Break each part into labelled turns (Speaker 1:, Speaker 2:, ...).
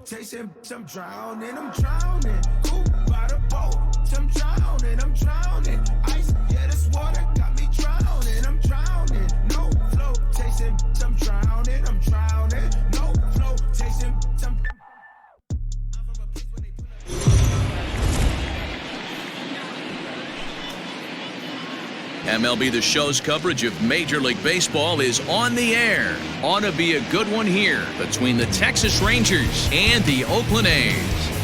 Speaker 1: chasing, I'm drowning, Cool by the boat, I'm drowning. Ice, yeah, this water got me drowning, I'm drowning. No flow, chasing, I'm drowning. No flow, chasing, I'm
Speaker 2: MLB The Show's coverage of Major League Baseball is on the air. Ought to be a good one here between the Texas Rangers and the Oakland A's.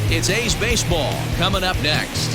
Speaker 2: It's A's baseball coming up next.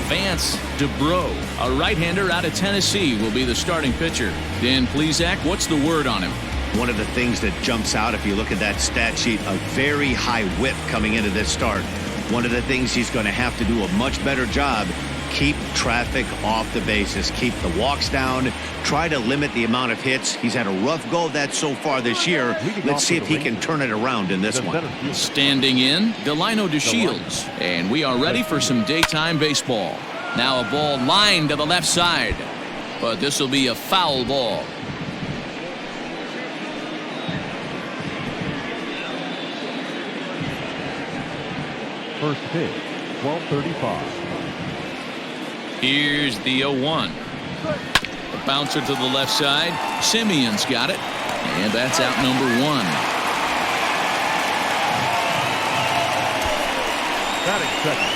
Speaker 2: Vance DeBro, a right-hander out of Tennessee, will be the starting pitcher. Dan Plesac, what's the word on him?
Speaker 3: One of the things that jumps out if you look at that stat sheet, a very high whip coming into this start. One of the things he's going to have to do a much better job, keep traffic off the bases, keep the walks down, try to limit the amount of hits. He's had a rough go of that so far this year. Let's see if he can turn it around in this one.
Speaker 2: Standing in, Delino DeShields. And we are ready for some daytime baseball. Now a ball lined to the left side. But this will be a foul ball.
Speaker 4: First pitch, 12:35.
Speaker 2: Here's the 0-1. A bouncer to the left side. Simeon's got it. And that's out number 1.
Speaker 4: Batting second,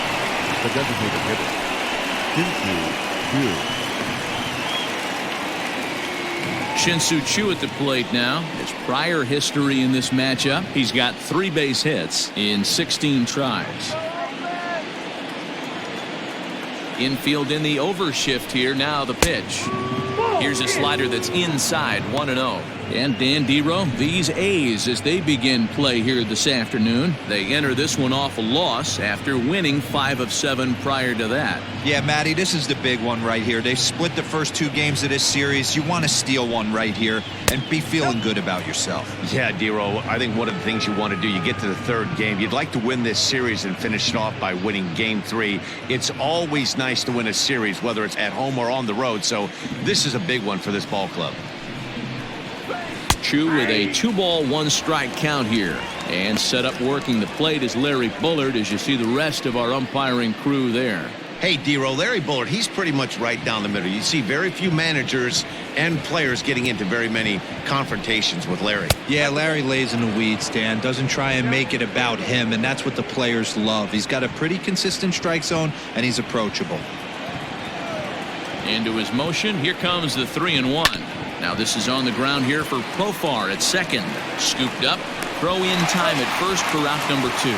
Speaker 4: the designated hitter,
Speaker 2: Shin-Soo Choo at the plate now. His prior history in this matchup, he's got 3 base hits in 16 tries. Infield in the overshift here. Now the pitch. Here's a slider that's inside, 1-0. And Dan Dero, these A's, as they begin play here this afternoon, they enter this one off a loss after winning 5 of 7 prior to that.
Speaker 5: Yeah, Matty, this is the big one right here. They've split the first 2 games of this series. You want to steal one right here and be feeling good about yourself.
Speaker 3: Yeah, Dero, I think one of the things you want to do, you get to the 3rd game, you'd like to win this series and finish it off by winning game 3. It's always nice to win a series, whether it's at home or on the road. So this is a big one for this ball club.
Speaker 2: Choo with a 2-ball 1-strike count here. And set up working the plate is Larry Bullard, as you see the rest of our umpiring crew there.
Speaker 3: Hey, Dero, Larry Bullard, he's pretty much right down the middle. You see very few managers and players getting into very many confrontations with Larry.
Speaker 5: Yeah, Larry lays in the weeds, Dan. Doesn't try and make it about him, and that's what the players love. He's got a pretty consistent strike zone, and he's approachable.
Speaker 2: Into his motion. Here comes the 3-1. Now this is on the ground here for Profar at second. Scooped up. Throw in time at first for out number 2.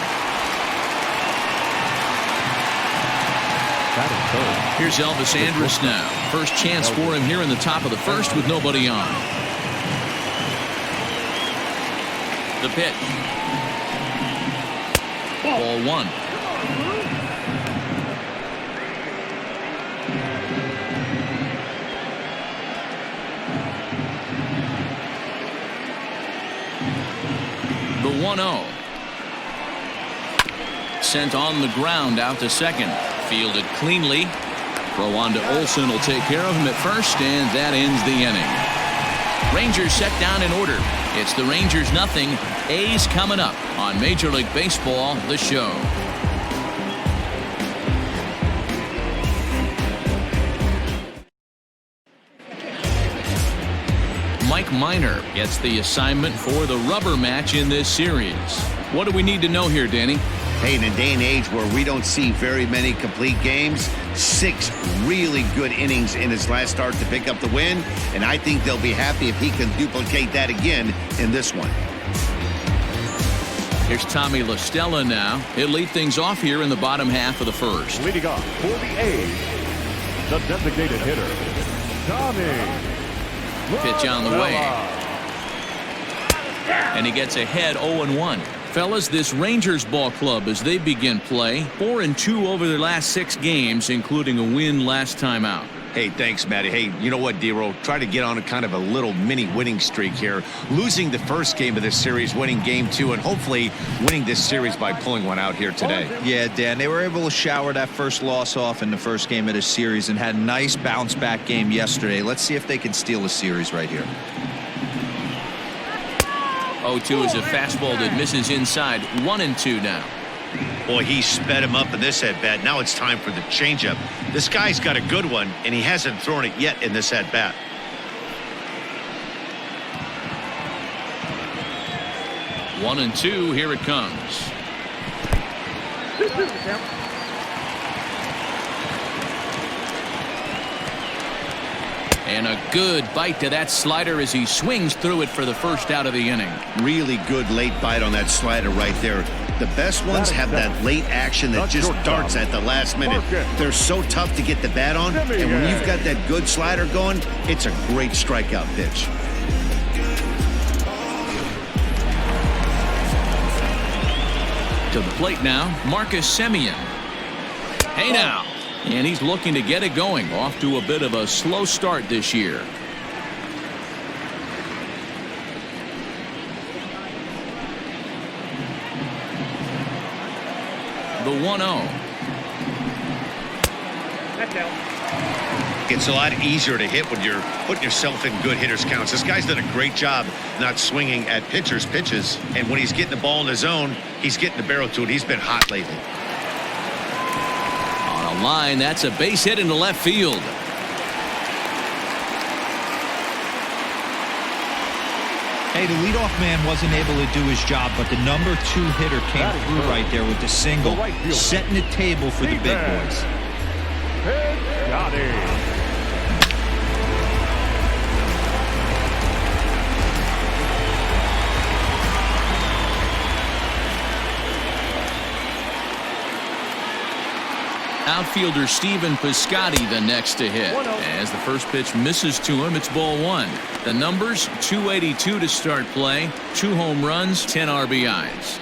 Speaker 2: Here's Elvis Andrus now. First chance for him here in the top of the first with nobody on. The pitch. Ball 1. The 1-0. Sent on the ground out to second. Fielded cleanly. Throw on to Olsen will take care of him at first, and that ends the inning. Rangers set down in order. It's the Rangers nothing. A's coming up on Major League Baseball, the show. Mike Minor gets the assignment for the rubber match in this series. What do we need to know here, Danny?
Speaker 3: Hey, in a day and age where we don't see very many complete games, 6 really good innings in his last start to pick up the win, and I think they'll be happy if he can duplicate that again in this one.
Speaker 2: Here's Tommy La Stella now. He'll lead things off here in the bottom half of the first.
Speaker 4: Leading off for the A's, the designated hitter, Tommy.
Speaker 2: Pitch on the way. And he gets ahead 0-1. Fellas, this Rangers ball club as they begin play, 4-2 over their last 6 games, including a win last time out.
Speaker 3: Hey, thanks, Matty. Hey, you know what, D-Row? Try to get on a kind of a little mini winning streak here. Losing the first game of this series, winning game 2, and hopefully winning this series by pulling one out here today.
Speaker 5: Yeah, Dan, they were able to shower that first loss off in the first game of this series and had a nice bounce-back game yesterday. Let's see if they can steal a series right here.
Speaker 2: 0-2 is a fastball that misses inside. 1-2 now.
Speaker 3: Boy, he sped him up in this at-bat. Now it's time for the changeup. This guy's got a good one, and he hasn't thrown it yet in this at-bat.
Speaker 2: One and two, here it comes. And a good bite to that slider as he swings through it for the first out of the inning.
Speaker 3: Really good late bite on that slider right there. The best ones have that late action that just darts at the last minute. They're so tough to get the bat on, and when you've got that good slider going, it's a great strikeout pitch.
Speaker 2: To the plate now, Marcus Semien. Hey now. And he's looking to get it going. Off to a bit of a slow start this year. The 1-0.
Speaker 3: It's a lot easier to hit when you're putting yourself in good hitters counts. This guy's done a great job not swinging at pitchers' pitches. And when he's getting the ball in the zone, he's getting the barrel to it. He's been hot lately.
Speaker 2: On a line, that's a base hit into left field.
Speaker 5: Hey, the leadoff man wasn't able to do his job, but the number 2 hitter came through right there with the single, setting the table for the big boys.
Speaker 2: Outfielder Stephen Piscotty the next to hit. As the first pitch misses to him, it's ball 1. The numbers, 282 to start play, 2 home runs, 10 RBIs.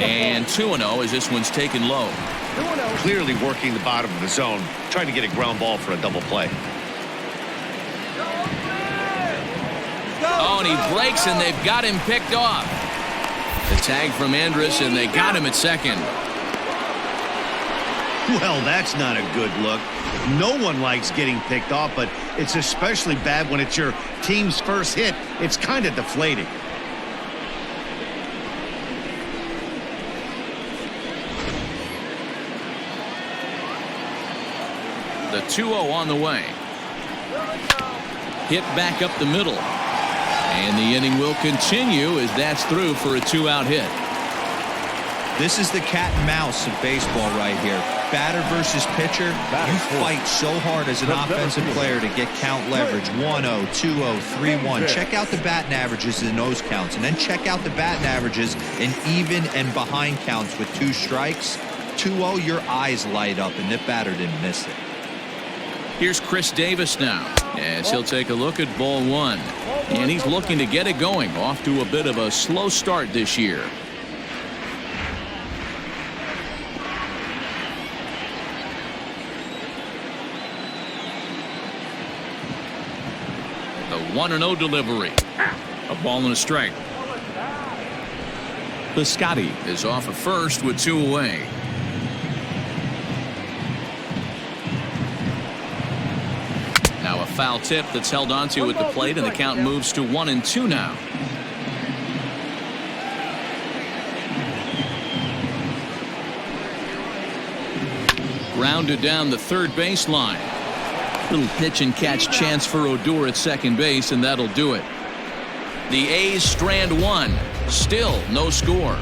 Speaker 2: And 2-0 as this one's taken low.
Speaker 3: Clearly working the bottom of the zone, trying to get a ground ball for a double play.
Speaker 2: Oh, and he breaks, and they've got him picked off. The tag from Andrus, and they got him at second.
Speaker 3: Well, that's not a good look. No one likes getting picked off, but it's especially bad when it's your team's first hit. It's kind of deflating.
Speaker 2: The 2-0 on the way. Hit back up the middle. And the inning will continue as that's through for a 2-out hit.
Speaker 5: This is the cat and mouse of baseball right here. Batter versus pitcher. You fight so hard as an offensive player to get count leverage. 1-0, 2-0, 3-1. Check out the batting averages in those counts. And then check out the batting averages in even and behind counts with 2 strikes. 2-0, your eyes light up, and the batter didn't miss it.
Speaker 2: Here's Chris Davis now, as he'll take a look at ball 1. And he's looking to get it going. Off to a bit of a slow start this year. The 1-0 delivery. A ball and a strike. Piscotty is off at first with 2 away. Now a foul tip that's held onto at the plate, and the count moves to 1-2 now. Grounded down the third baseline. Little pitch and catch chance for Odor at second base, and that'll do it. The A's strand 1. Still no score.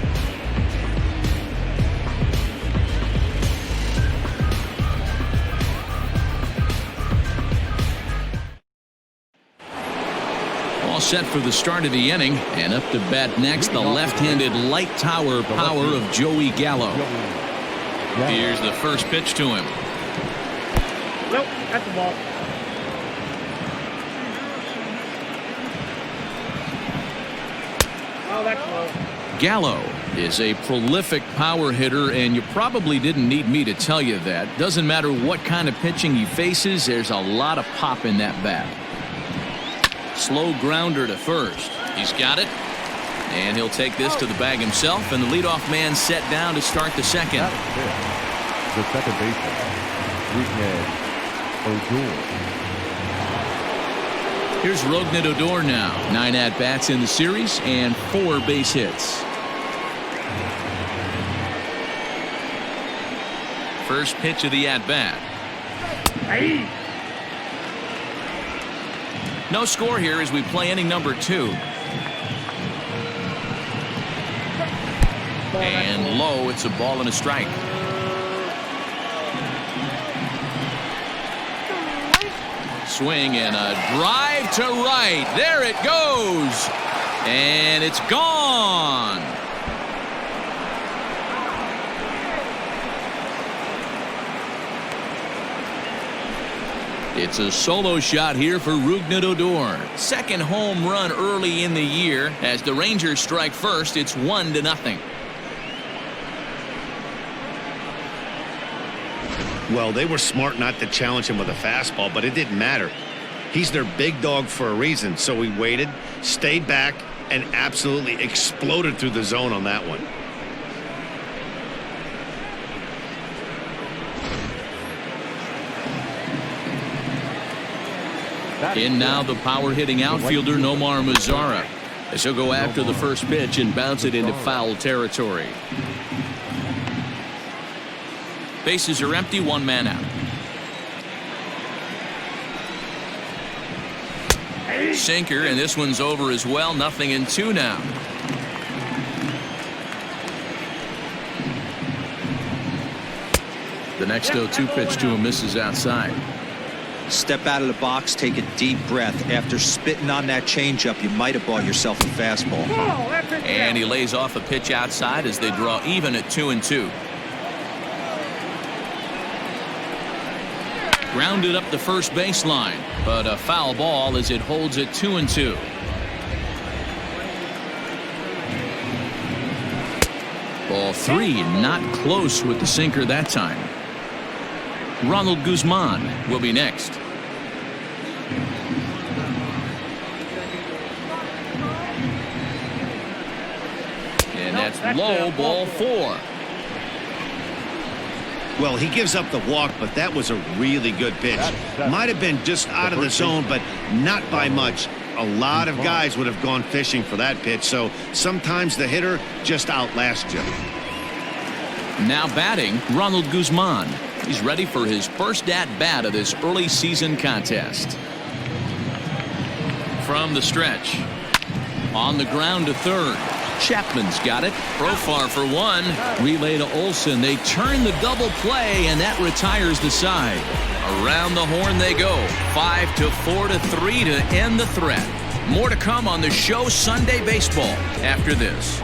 Speaker 2: All set for the start of the inning, and up to bat next, the left-handed light tower power of Joey Gallo. Here's the first pitch to him.
Speaker 6: Nope, that's the ball. Oh, that's low.
Speaker 2: Gallo is a prolific power hitter, and you probably didn't need me to tell you that. Doesn't matter what kind of pitching he faces, there's a lot of pop in that bat. Slow grounder to first. He's got it. And he'll take this to the bag himself, and the leadoff man set down to start the second.
Speaker 4: The second baseman, Odor.
Speaker 2: Here's Rougned Odor now. 9 at-bats in the series and 4 base hits. First pitch of the at-bat.
Speaker 6: Hey.
Speaker 2: No score here as we play inning number 2. And low, it's a ball and a strike. Swing and a drive to right. There it goes. And it's gone. It's a solo shot here for Rougned Odor. Second home run early in the year. As the Rangers strike first, it's 1-0.
Speaker 3: Well, they were smart not to challenge him with a fastball, but it didn't matter. He's their big dog for a reason, so he waited, stayed back, and absolutely exploded through the zone on that one.
Speaker 2: In now the power-hitting outfielder Nomar Mazara, as he'll go after the first pitch and bounce it into foul territory. Bases are empty, 1 man out. Sinker, and this one's over as well. 0-2 now. The next 0-2 pitch to him misses outside.
Speaker 5: Step out of the box, take a deep breath. After spitting on that changeup, you might have bought yourself a fastball.
Speaker 2: And he lays off a pitch outside as they draw even at 2-2. Grounded up the first baseline, but a foul ball as it holds at 2-2. Ball 3, not close with the sinker that time. Ronald Guzman will be next. And that's low, ball 4.
Speaker 3: Well, he gives up the walk, but that was a really good pitch. Might have been just out of the zone, but not by much. A lot of guys would have gone fishing for that pitch, so sometimes the hitter just outlasts you.
Speaker 2: Now batting, Ronald Guzman. He's ready for his first at-bat of this early season contest. From the stretch. On the ground to third. Chapman's got it. Profar for 1. Relay to Olsen. They turn the double play, and that retires the side. Around the horn they go. 5-4-3 to end the threat. More to come on the show Sunday Baseball after this.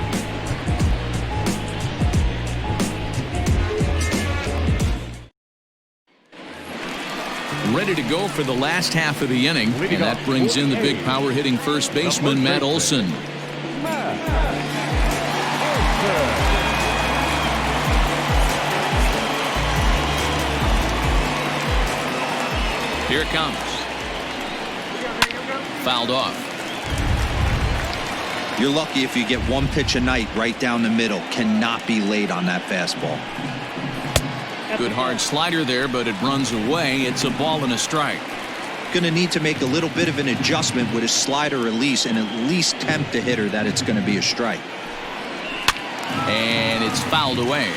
Speaker 2: Ready to go for the last half of the inning, and that brings in the big power hitting first baseman Matt Olson. Here it comes. Fouled off.
Speaker 5: You're lucky if you get 1 pitch a night right down the middle. Cannot be late on that fastball.
Speaker 2: Good hard slider there, but it runs away. It's a ball and a strike.
Speaker 5: Going to need to make a little bit of an adjustment with his slider release and at least tempt the hitter that it's going to be a strike.
Speaker 2: And it's fouled away.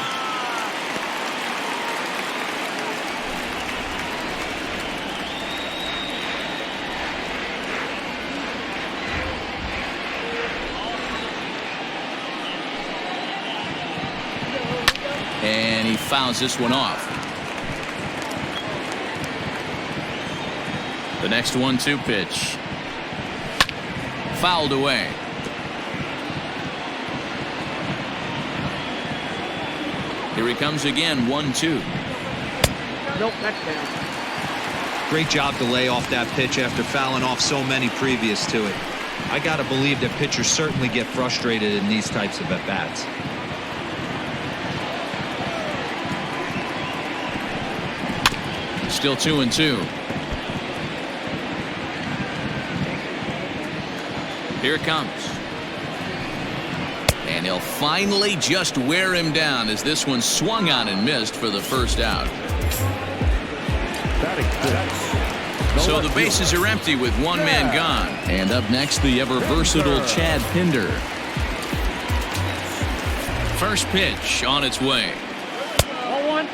Speaker 2: And he fouls this one off. The next 1-2 pitch. Fouled away. Here he comes again, 1-2.
Speaker 6: Nope, that's down.
Speaker 5: Great job to lay off that pitch after fouling off so many previous to it. I got to believe that pitchers certainly get frustrated in these types of at-bats.
Speaker 2: Still 2-2. Here it comes. And he'll finally just wear him down as this one swung on and missed for the first out. So the bases are empty with one man gone. And up next, the ever-versatile Chad Pinder. First pitch on its way.
Speaker 6: 0-1.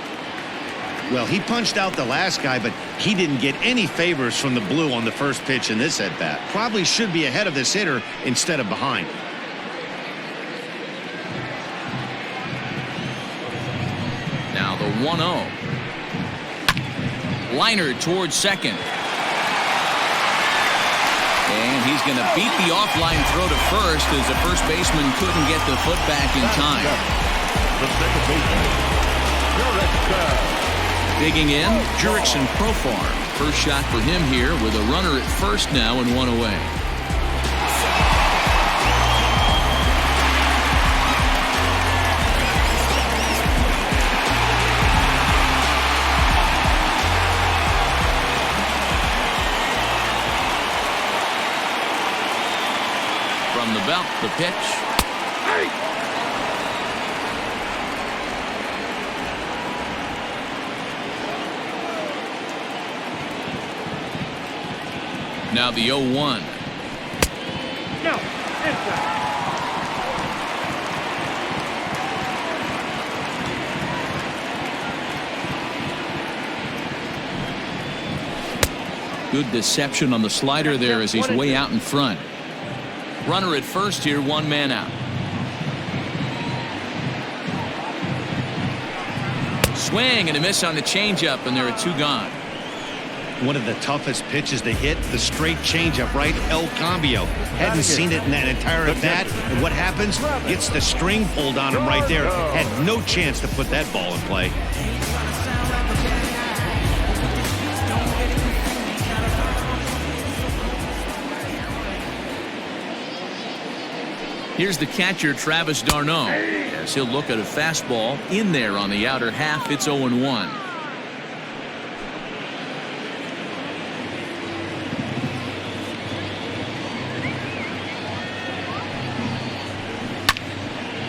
Speaker 3: Well, he punched out the last guy, but he didn't get any favors from the blue on the first pitch in this at-bat. Probably should be ahead of this hitter instead of behind.
Speaker 2: Now the 1-0. Liner towards second. And he's going to beat the offline throw to first as the first baseman couldn't get the foot back in time.
Speaker 4: The second baseman,
Speaker 2: Digging in, Jurickson Profar. First shot for him here with a runner at first now and one away. From the belt, the pitch. Now the 0-1.
Speaker 6: No. Inside.
Speaker 2: Good deception on the slider there as he's way out in front. Runner at first here, one man out. Swing and a miss on the changeup, and there are two gone.
Speaker 3: One of the toughest pitches to hit, the straight changeup, right? El Cambio. Hadn't seen it in that entire at-bat. And what happens? Gets the string pulled on him right there. Had no chance to put that ball in play.
Speaker 2: Here's the catcher, Travis d'Arnaud, as he'll look at a fastball in there on the outer half. It's 0-1.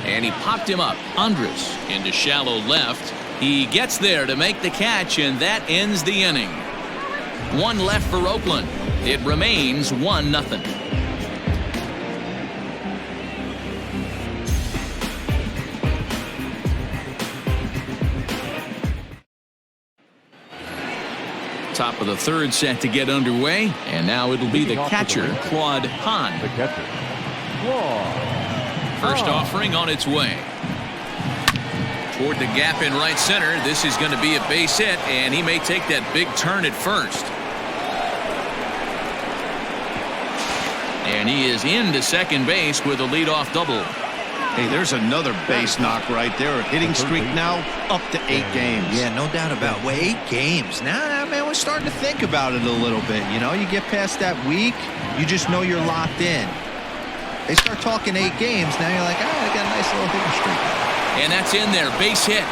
Speaker 2: And he popped him up. Andrus into shallow left. He gets there to make the catch, and that ends the inning. One left for Oakland. It remains 1-0. Top of the third set to get underway, and now it'll be the catcher, Claude Hahn.
Speaker 4: the catcher, Claude.
Speaker 2: First offering on its way. Toward the gap in right center. This is going to be a base hit, and he may take that big turn at first. And he is into second base with a leadoff double.
Speaker 3: Hey, there's another base knock right there. A hitting streak now up to 8 games.
Speaker 5: Yeah, no doubt about it. Well, 8 games. Now, man, we're starting to think about it a little bit. You know, you get past that week, you just know you're locked in. They start talking 8 games, now you're like, I got a nice little hitting streak.
Speaker 2: And that's in there, base hit.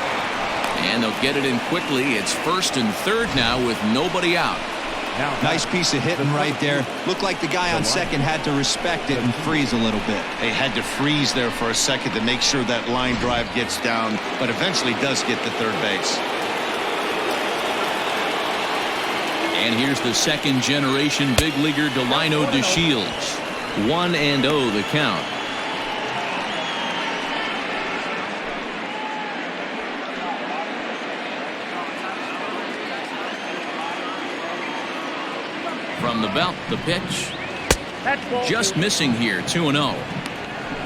Speaker 2: And they'll get it in quickly. It's first and third now with nobody out.
Speaker 5: Nice piece of hitting right there. Looked like the guy on second had to respect it and freeze a little bit.
Speaker 3: They had to freeze there for a second to make sure that line drive gets down, but eventually does get to third base.
Speaker 2: And here's the second generation big leaguer Delino DeShields. 1-0 the count. From the belt, the pitch. Just missing here, 2-0.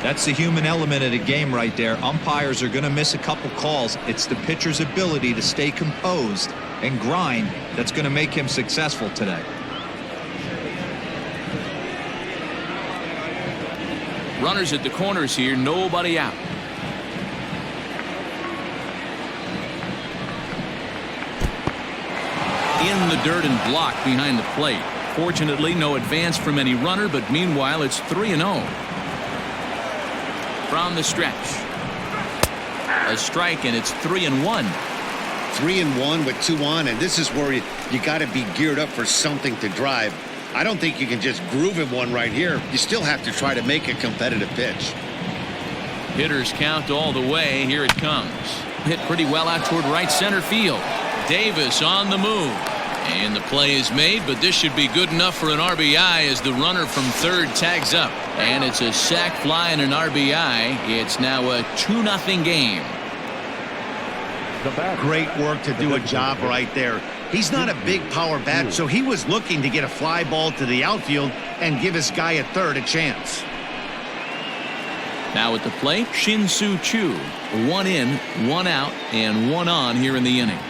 Speaker 5: That's the human element of the game right there. Umpires are going to miss a couple calls. It's the pitcher's ability to stay composed and grind that's going to make him successful today.
Speaker 2: Runners at the corners here, nobody out. In the dirt and blocked behind the plate. Fortunately, no advance from any runner, but meanwhile, it's 3-0. From the stretch. A strike, and it's 3-1.
Speaker 3: 3-1 with 2 on, and this is where you got to be geared up for something to drive. I don't think you can just groove him one right here. You still have to try to make a competitive pitch.
Speaker 2: Hitters count all the way. Here it comes. Hit pretty well out toward right center field. Davis on the move. And the play is made, but this should be good enough for an RBI as the runner from third tags up. And it's a sac fly and an RBI. It's now a 2-0 game.
Speaker 3: Great work to do a job right there. He's not a big power bat, so he was looking to get a fly ball to the outfield and give his guy at third a chance.
Speaker 2: Now at the plate, Shin-Soo Choo. 1 in, 1 out, and 1 on here in the inning.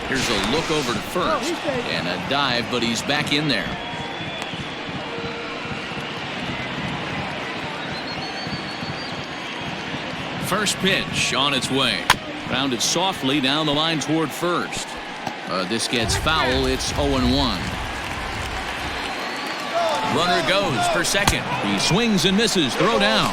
Speaker 2: Here's a look over to first and a dive, but he's back in there. First pitch on its way. Grounded softly down the line toward first. This gets foul. It's 0-1. Runner goes for second. He swings and misses. Throw down.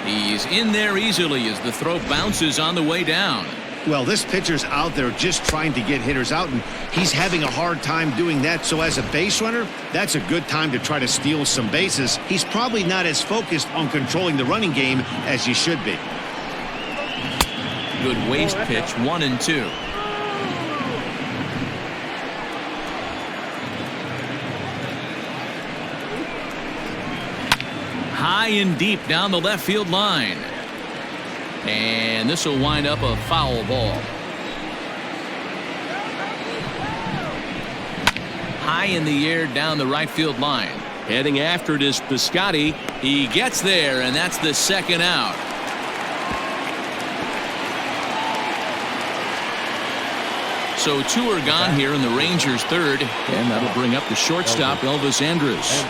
Speaker 2: He's in there easily as the throw bounces on the way down.
Speaker 3: Well, this pitcher's out there just trying to get hitters out, and he's having a hard time doing that. So as a base runner, that's a good time to try to steal some bases. He's probably not as focused on controlling the running game as he should be.
Speaker 2: Good waste pitch, 1-2. High and deep down the left field line. And this will wind up a foul ball. High in the air down the right field line. Heading after it is Piscotty. He gets there, and that's the second out. So 2 are gone here in the Rangers' third, and that'll bring up the shortstop, Elvis Andrus.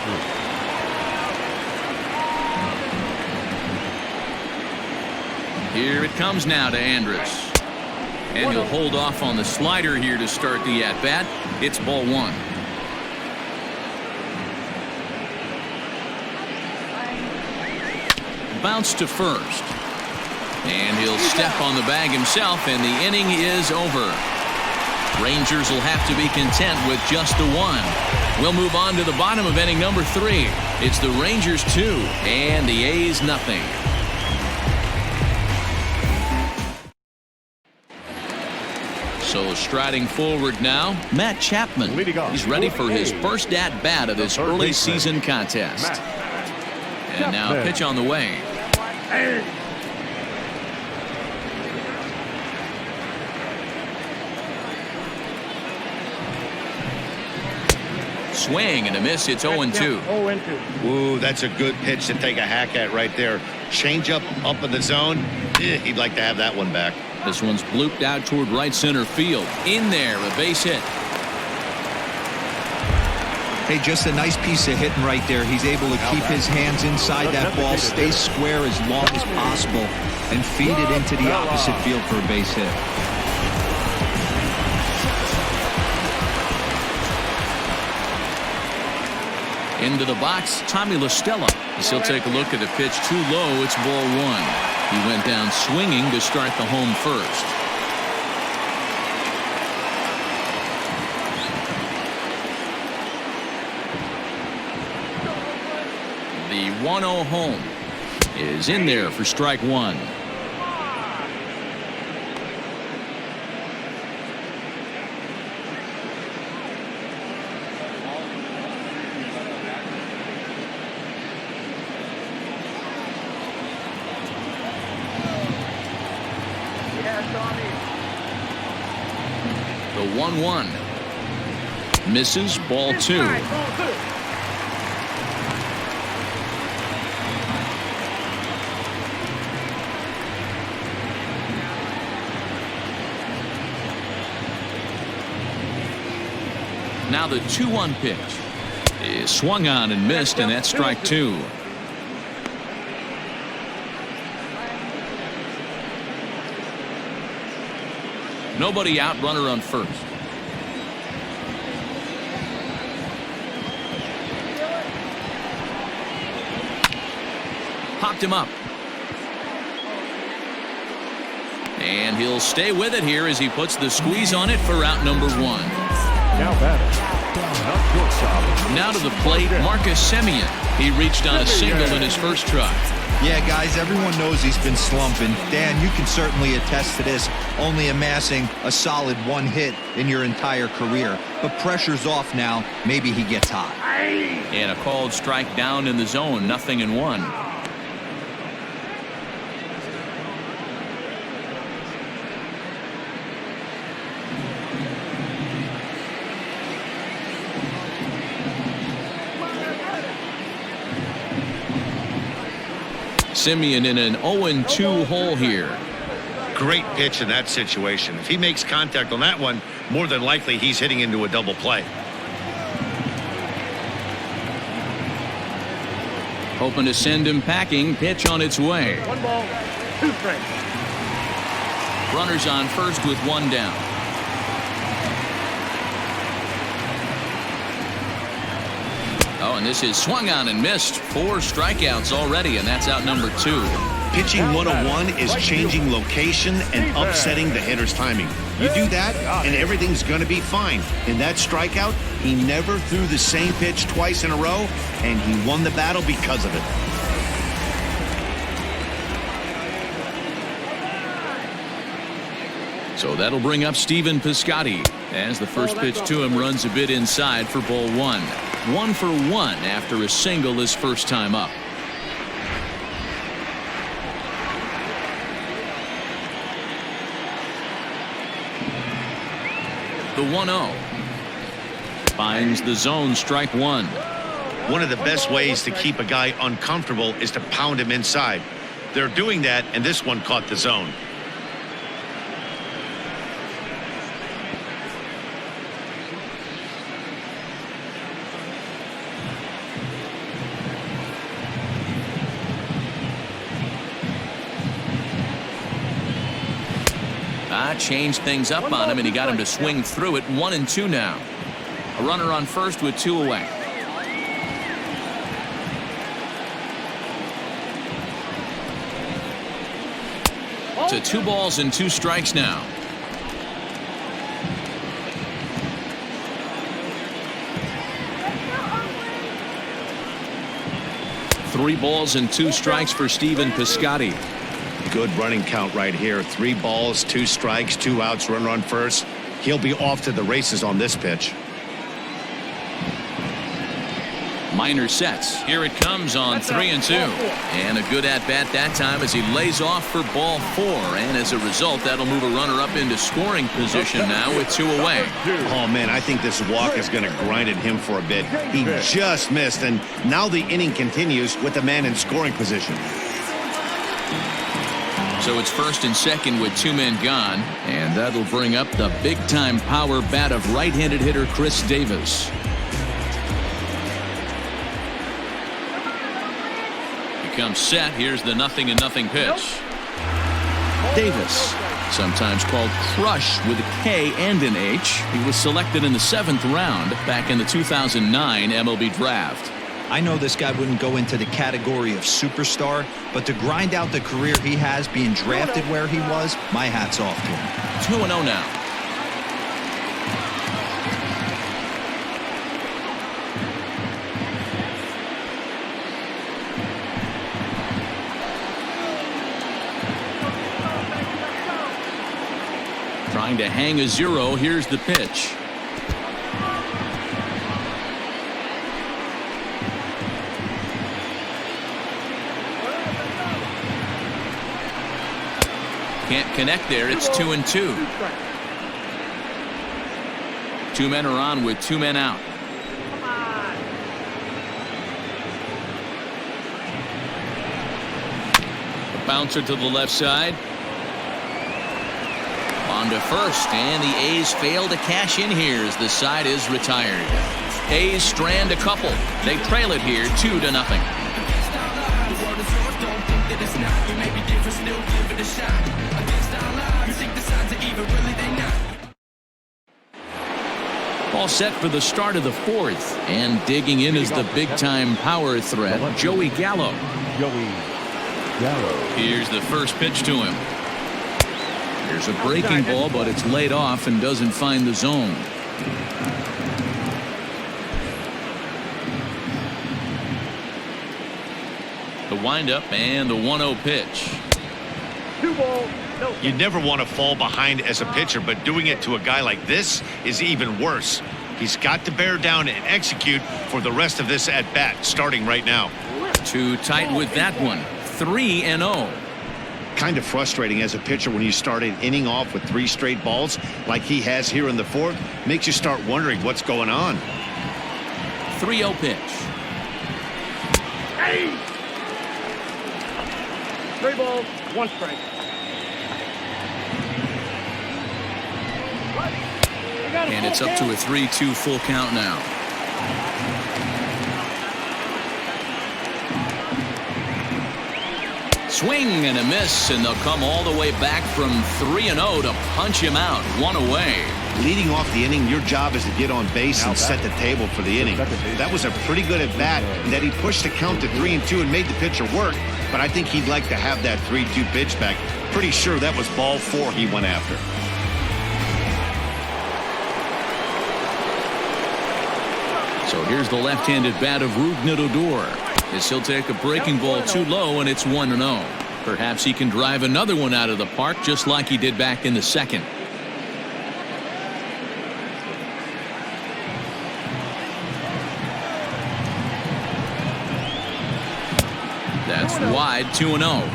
Speaker 2: Here it comes now to Andrus. And he'll hold off on the slider here to start the at-bat. It's ball 1. Bounce to first. And he'll step on the bag himself, and the inning is over. Rangers will have to be content with just a 1. We'll move on to the bottom of inning number 3. It's the Rangers 2 and the A's nothing. So striding forward now, Matt Chapman. He's ready for his first at-bat of this early season contest. And now a pitch on the way. Swing and a miss. It's 0-2.
Speaker 3: Ooh, that's a good pitch to take a hack at right there. Change up in the zone. He'd like to have that one back.
Speaker 2: This one's blooped out toward right center field. In there, a base hit.
Speaker 5: Hey, just a nice piece of hitting right there. He's able to keep his hands inside that ball, stay square as long as possible, and feed it into the opposite field for a base hit.
Speaker 2: Into the box, Tommy La Stella. As he'll take a look at the pitch too low. It's ball 1. He went down swinging to start the home first. The 1-0 home is in there for strike 1. The 1-1 misses, ball 2. Now the 2-1 pitch is swung on and missed, and that's strike 2. Nobody out, runner on first. popped him up. And he'll stay with it here as he puts the squeeze on it for out number 1.
Speaker 4: Now batting. Not shortstop.
Speaker 2: Now to the plate, Marcus Semien. He reached on a single in his first try.
Speaker 5: Yeah, guys, everyone knows he's been slumping. Dan, you can certainly attest to this, only amassing a solid 1 hit in your entire career. But pressure's off now. Maybe he gets hot.
Speaker 2: And a called strike down in the zone, 0-1. Semien in an 0-2 hole here.
Speaker 3: Great pitch in that situation. If he makes contact on that one, more than likely he's hitting into a double play.
Speaker 2: Hoping to send him packing. Pitch on its way.
Speaker 6: 1 ball, 2 strikes.
Speaker 2: Runners on first with 1 down. Oh, and this is swung on and missed. 4 strikeouts already, and that's out number 2.
Speaker 3: Pitching 101 is changing location and upsetting the hitter's timing. You do that, and everything's going to be fine. In that strikeout, he never threw the same pitch twice in a row, and he won the battle because of it.
Speaker 2: So that'll bring up Stephen Piscotty as the first pitch to him runs a bit inside for ball 1. 1 for 1 after a single his first time up. The 1-0 finds the zone, strike 1.
Speaker 3: One of the best ways to keep a guy uncomfortable is to pound him inside. They're doing that, and this one caught the zone.
Speaker 2: Changed things up on him, and he got him to swing through it. 1-2 now. A runner on first with 2 away. To 2 balls and 2 strikes now. Three balls and 2 strikes for Stephen Piscotty.
Speaker 3: Good running count right here. 3 balls, 2 strikes, 2 outs, runner on first. He'll be off to the races on this pitch.
Speaker 2: Minor sets. Here it comes on 3-2. And a good at-bat that time as he lays off for ball 4. And as a result, that'll move a runner up into scoring position now with 2 away.
Speaker 3: Oh, man, I think this walk is going to grind at him for a bit. He just missed, and now the inning continues with the man in scoring position.
Speaker 2: So it's first and second with 2 men gone. And that'll bring up the big-time power bat of right-handed hitter Chris Davis. Comes set. Here's the 0-0 pitch. Davis, sometimes called Crush with a K and an H. He was selected in the 7th round back in the 2009 MLB draft.
Speaker 5: I know this guy wouldn't go into the category of superstar, but to grind out the career he has being drafted where he was, my hat's off to him.
Speaker 2: 2-0 now. Trying to hang a 0. Here's the pitch. Can't connect there. It's 2-2. 2 men are on with 2 men out. A bouncer to the left side. On to first, and the A's fail to cash in here as the side is retired. A's strand a couple. They trail it here 2-0. All set for the start of the 4th, and digging in is the big-time power threat, Joey Gallo.
Speaker 4: Joey
Speaker 2: Here's the first pitch to him. Here's a breaking ball, but it's laid off and doesn't find the zone. The windup and the 1-0 pitch.
Speaker 6: 2 balls, no.
Speaker 3: You never want to fall behind as a pitcher, but doing it to a guy like this is even worse. He's got to bear down and execute for the rest of this at bat, starting right now.
Speaker 2: Too tight with that one. 3-0.
Speaker 3: Kind of frustrating as a pitcher when you start an inning off with 3 straight balls like he has here in the 4th. Makes you start wondering what's going on.
Speaker 2: 3-0 pitch.
Speaker 6: Hey! 3 balls, 1 strike.
Speaker 2: And it's up to a 3-2 full count now. Swing and a miss, and they'll come all the way back from 3-0 to punch him out. 1 away.
Speaker 3: Leading off the inning, your job is to get on base and set the table for the inning. That was a pretty good at bat, and that he pushed the count to 3-2 and made the pitcher work. But I think he'd like to have that 3-2 pitch back. Pretty sure that was ball 4 he went after.
Speaker 2: So here's the left-handed bat of Rougned Odor. As he'll take a breaking ball too low, and it's 1-0. Perhaps he can drive another one out of the park just like he did back in the 2nd. That's wide. 2-0.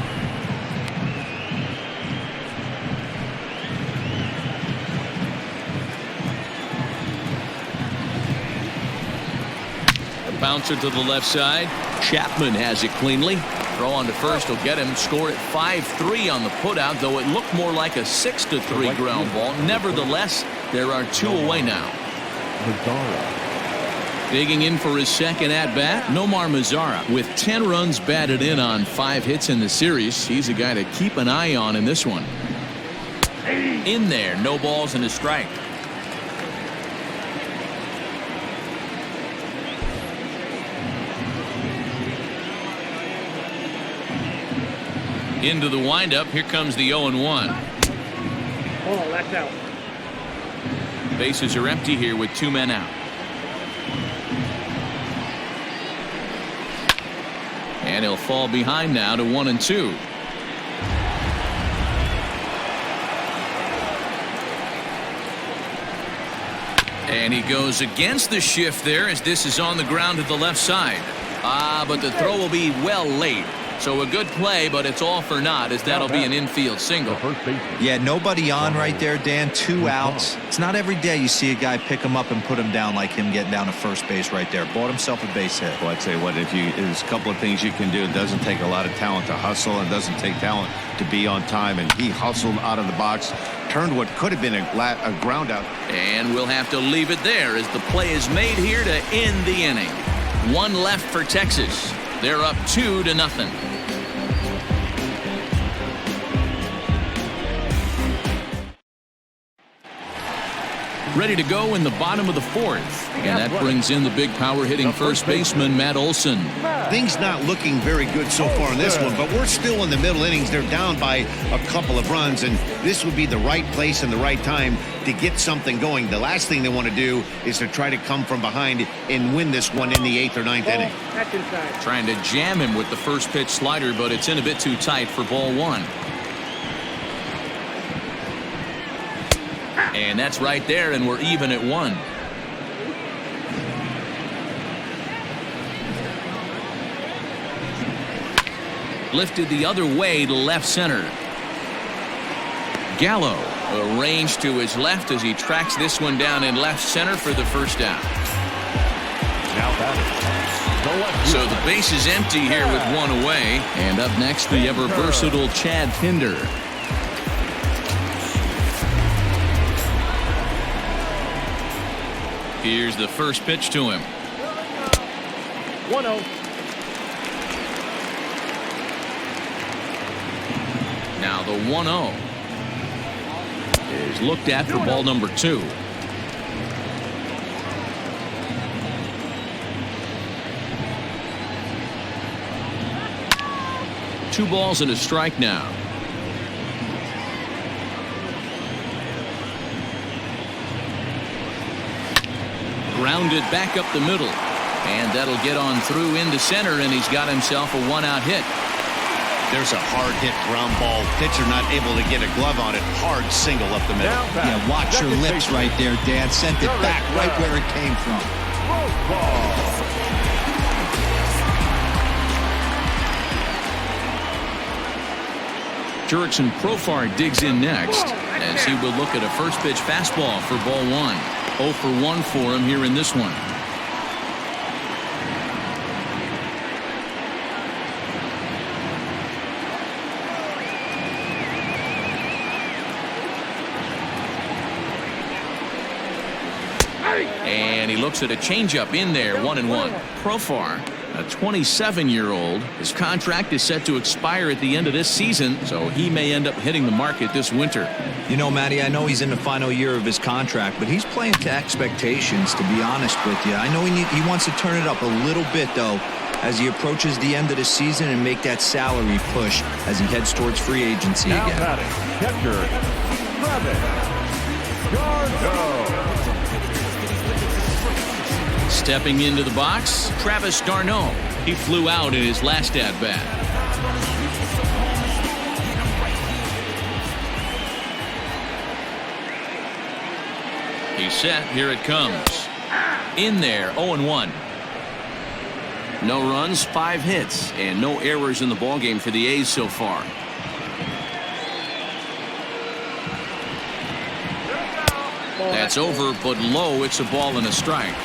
Speaker 2: Bouncer to the left side. Chapman has it cleanly. Throw on to first will get him. Score at 5-3 on the putout, though it looked more like a 6-3 ground ball. Nevertheless, there are 2 away now. Digging in for his 2nd at bat, Nomar Mazara. With 10 runs batted in on 5 hits in the series, he's a guy to keep an eye on in this one. In there, no balls and a strike. Into the windup. Here comes the 0-1.
Speaker 6: Oh, that's out.
Speaker 2: Bases are empty here with 2 men out. And he'll fall behind now to 1-2. And he goes against the shift there as this is on the ground to the left side. But the throw will be well late. So a good play, but it's all for naught as that'll be an infield single.
Speaker 5: Yeah, nobody on right there, Dan. 2 outs. It's not every day you see a guy pick him up and put him down like him getting down to first base right there. Bought himself a base hit.
Speaker 3: Well, I'd say what there's a couple of things you can do. It doesn't take a lot of talent to hustle. It doesn't take talent to be on time. And he hustled out of the box, turned what could have been a ground out.
Speaker 2: And we'll have to leave it there as the play is made here to end the inning. 1 left for Texas. They're up 2-0. Ready to go in the bottom of the 4th. And that brings in the big power hitting first baseman, Matt Olson.
Speaker 3: Things not looking very good so far in this one, but we're still in the middle innings. They're down by a couple of runs, and this would be the right place and the right time to get something going. The last thing they want to do is to try to come from behind and win this one in the 8th or 9th inning.
Speaker 6: That's inside.
Speaker 2: Trying to jam him with the first pitch slider, but it's in a bit too tight for ball 1. And that's right there, and we're even at 1. Lifted the other way to left center. Gallo arranged to his left as he tracks this one down in left center for the first out. So the base is empty here with 1 away. And up next, the ever versatile Chad Pinder. Here's the first pitch to him.
Speaker 6: 1-0.
Speaker 2: Now the 1-0 is looked at for ball number 2. 2 balls and a strike now. Grounded back up the middle. And that'll get on through into center, and he's got himself a 1-out hit.
Speaker 3: There's a hard hit ground ball. Pitcher not able to get a glove on it. Hard single up the middle.
Speaker 5: Yeah, watch your lips right there, Dan. Sent it back right where it came from.
Speaker 2: Jurickson Profar digs in next as he will look at a first pitch fastball for ball 1. 0 for 1 for him here in this one. And he looks at a changeup in there, 1-1. Profar, a 27-year-old. His contract is set to expire at the end of this season, so he may end up hitting the market this winter.
Speaker 5: You know, Matty, I know he's in the final year of his contract, but he's playing to expectations, to be honest with you. I know he wants to turn it up a little bit, though, as he approaches the end of the season and make that salary push as he heads towards free agency
Speaker 4: Now
Speaker 5: again.
Speaker 4: batting, catcher, Travis d'Arnaud.
Speaker 2: Stepping into the box, Travis d'Arnaud. He flew out in his last at-bat. He's set. Here it comes. In there, 0-1. No runs, 5 hits, and no errors in the ballgame for the A's so far. That's over, but low. It's a ball and a strike.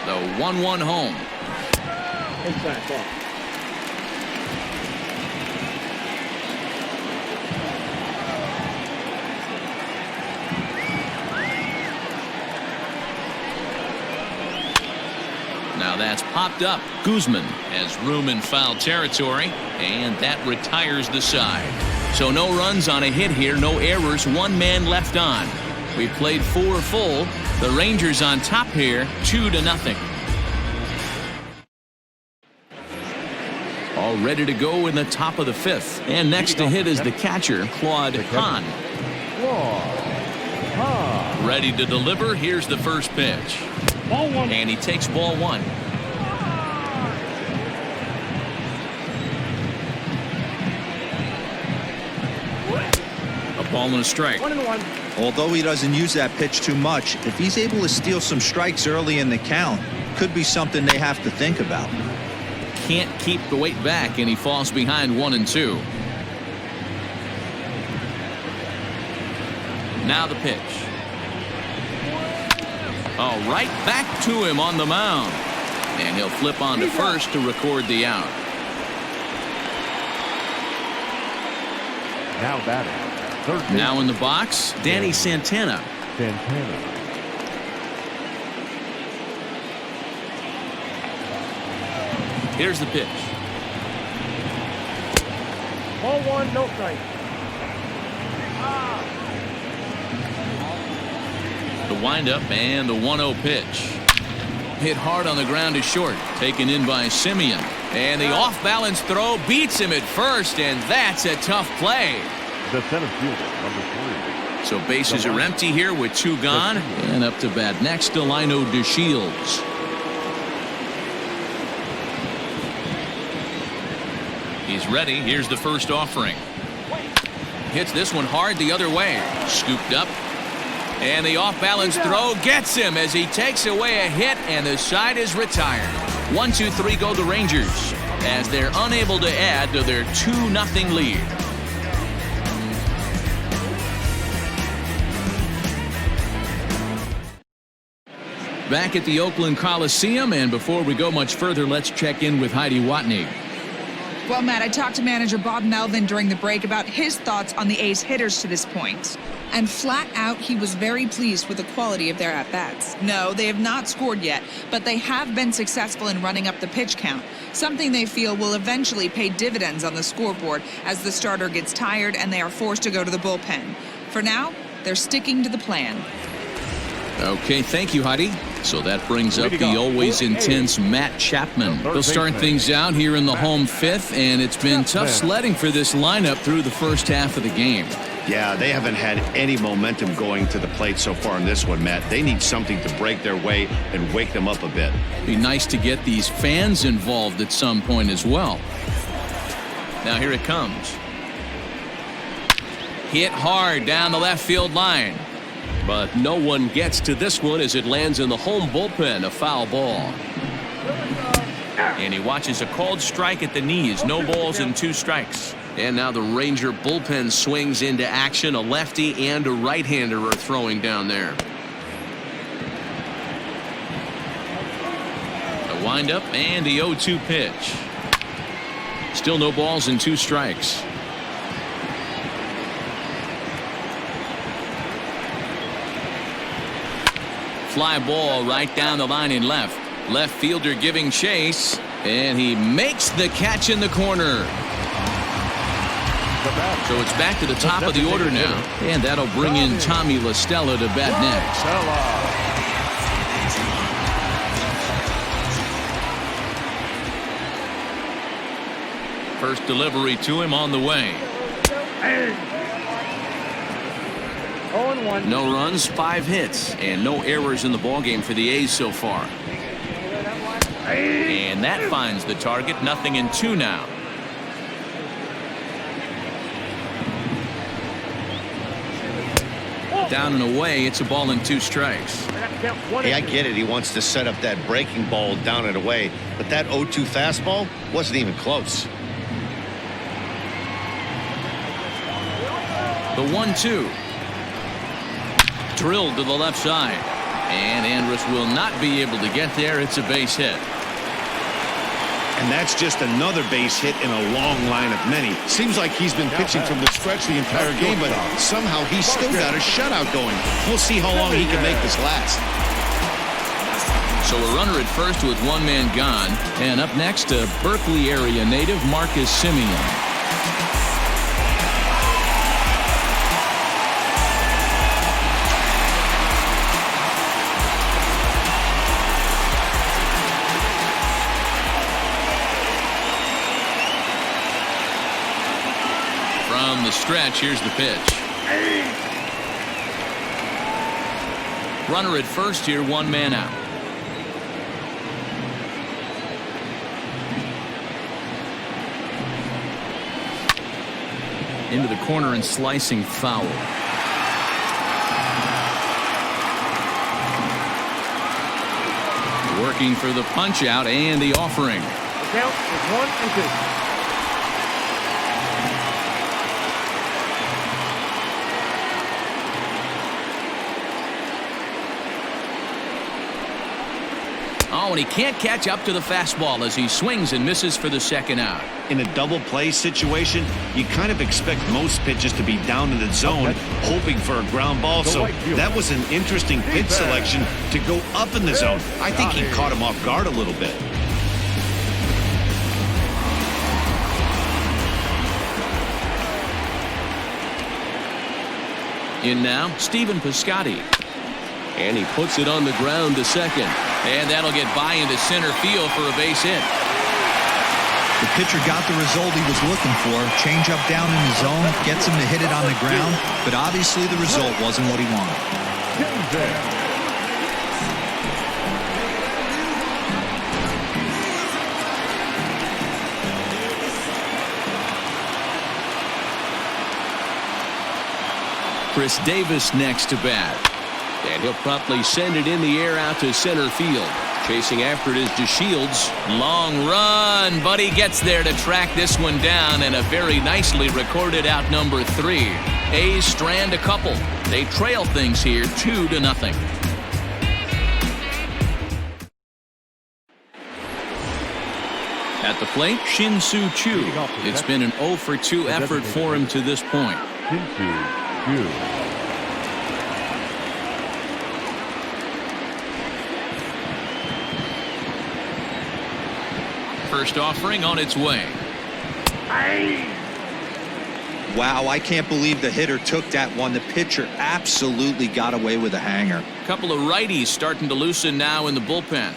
Speaker 2: The 1-1 home.
Speaker 6: Inside ball.
Speaker 2: Now that's popped up. Guzman has room in foul territory, and that retires the side. So no runs on a hit here, no errors, 1 man left on. We played 4 full. The Rangers on top here, 2-0. All ready to go in the top of the 5th. And next to hit is the catcher, Claude Hahn. Ready to deliver. Here's the first pitch.
Speaker 6: Ball 1.
Speaker 2: And he takes ball 1. A ball and a strike.
Speaker 6: 1-1.
Speaker 5: Although he doesn't use that pitch too much, if he's able to steal some strikes early in the count, could be something they have to think about.
Speaker 2: Can't keep the weight back, and he falls behind 1-2. Now the pitch. Oh, right back to him on the mound. And he'll flip on to first to record the out.
Speaker 4: Now batting, third base,
Speaker 2: Now in the box, Danny Santana. Here's the pitch.
Speaker 6: Ball 1, no strike.
Speaker 2: The windup and the 1-0 pitch. Hit hard on the ground is short. Taken in by Simeon. And the off-balance throw beats him at first, and that's a tough play.
Speaker 4: the center fielder, number 3.
Speaker 2: So bases are empty here with 2 gone. And up to bat next, Delino DeShields. He's ready. Here's the first offering. Hits this one hard the other way. Scooped up. And the off-balance throw gets him as he takes away a hit, and the side is retired. 1-2-3 go the Rangers as they're unable to add to their 2-0 lead. Back at the Oakland Coliseum, and before we go much further, let's check in with Heidi Watney.
Speaker 7: Well, Matt, I talked to manager Bob Melvin during the break about his thoughts on the A's hitters to this point. And flat out, he was very pleased with the quality of their at-bats. No, they have not scored yet, but they have been successful in running up the pitch count, something they feel will eventually pay dividends on the scoreboard as the starter gets tired and they are forced to go to the bullpen. For now, they're sticking to the plan.
Speaker 2: Okay, thank you, Heidi. So that brings up the always intense Matt Chapman. He'll start things out here in the home fifth, and it's been tough sledding for this lineup through the first half of the game.
Speaker 3: Yeah, they haven't had any momentum going to the plate so far in this one, Matt. They need something to break their way and wake them up a bit.
Speaker 2: Be nice to get these fans involved at some point as well. Now here it comes. Hit hard down the left field line. But no one gets to this one as it lands in the home bullpen, a foul ball. And he watches a called strike at the knees. No balls and 2 strikes. And now the Ranger bullpen swings into action. A lefty and a right-hander are throwing down there. A windup and the 0-2 pitch. Still no balls and 2 strikes. Fly ball right down the line in left. Left fielder giving chase, and he makes the catch in the corner. So it's back to the top of the order now, and that'll bring in Tommy La Stella to bat next. First delivery to him on the way. No runs, 5 hits, and no errors in the ballgame for the A's so far. And that finds the target. 0-2 now. Down and away. It's a ball and 2 strikes.
Speaker 3: Hey, I get it. He wants to set up that breaking ball down and away, but that 0-2 fastball wasn't even close.
Speaker 2: The 1-2. Drilled to the left side, and Andrus will not be able to get there. It's a base hit.
Speaker 3: And that's just another base hit in a long line of many. Seems like he's been pitching from the stretch the entire game, but somehow he's still got a shutout going. We'll see how long he can make this last.
Speaker 2: So a runner at first with 1 man gone, and up next a Berkeley area native, Marcus Semien. From the stretch, here's the pitch. Runner at first here, 1 man out. Into the corner and slicing foul. Working for the punch out and the offering.
Speaker 6: The count is 1-2.
Speaker 2: Oh, and he can't catch up to the fastball as he swings and misses for the 2nd out.
Speaker 3: In a double play situation, you kind of expect most pitches to be down in the zone, hoping for a ground ball. So that was an interesting pitch selection to go up in the zone. I think he caught him off guard a little bit.
Speaker 2: In now, Stephen Piscotty. And he puts it on the ground to second. And that'll get by into center field for a base hit.
Speaker 5: The pitcher got the result he was looking for. Change up down in the zone, gets him to hit it on the ground, but obviously the result wasn't what he wanted.
Speaker 2: Chris Davis next to bat. And he'll promptly send it in the air out to center field. Chasing after it is DeShields. Long run, but he gets there to track this one down, and a very nicely recorded out number 3. A's strand a couple. They trail things here 2-0. At the plate, Shin-Soo Choo. It's been an 0-for-2 effort for him to this point.
Speaker 4: Shin-Soo Choo.
Speaker 2: First offering on its way.
Speaker 5: Wow, I can't believe the hitter took that one. The pitcher absolutely got away with a hanger.
Speaker 2: A couple of righties starting to loosen now in the bullpen.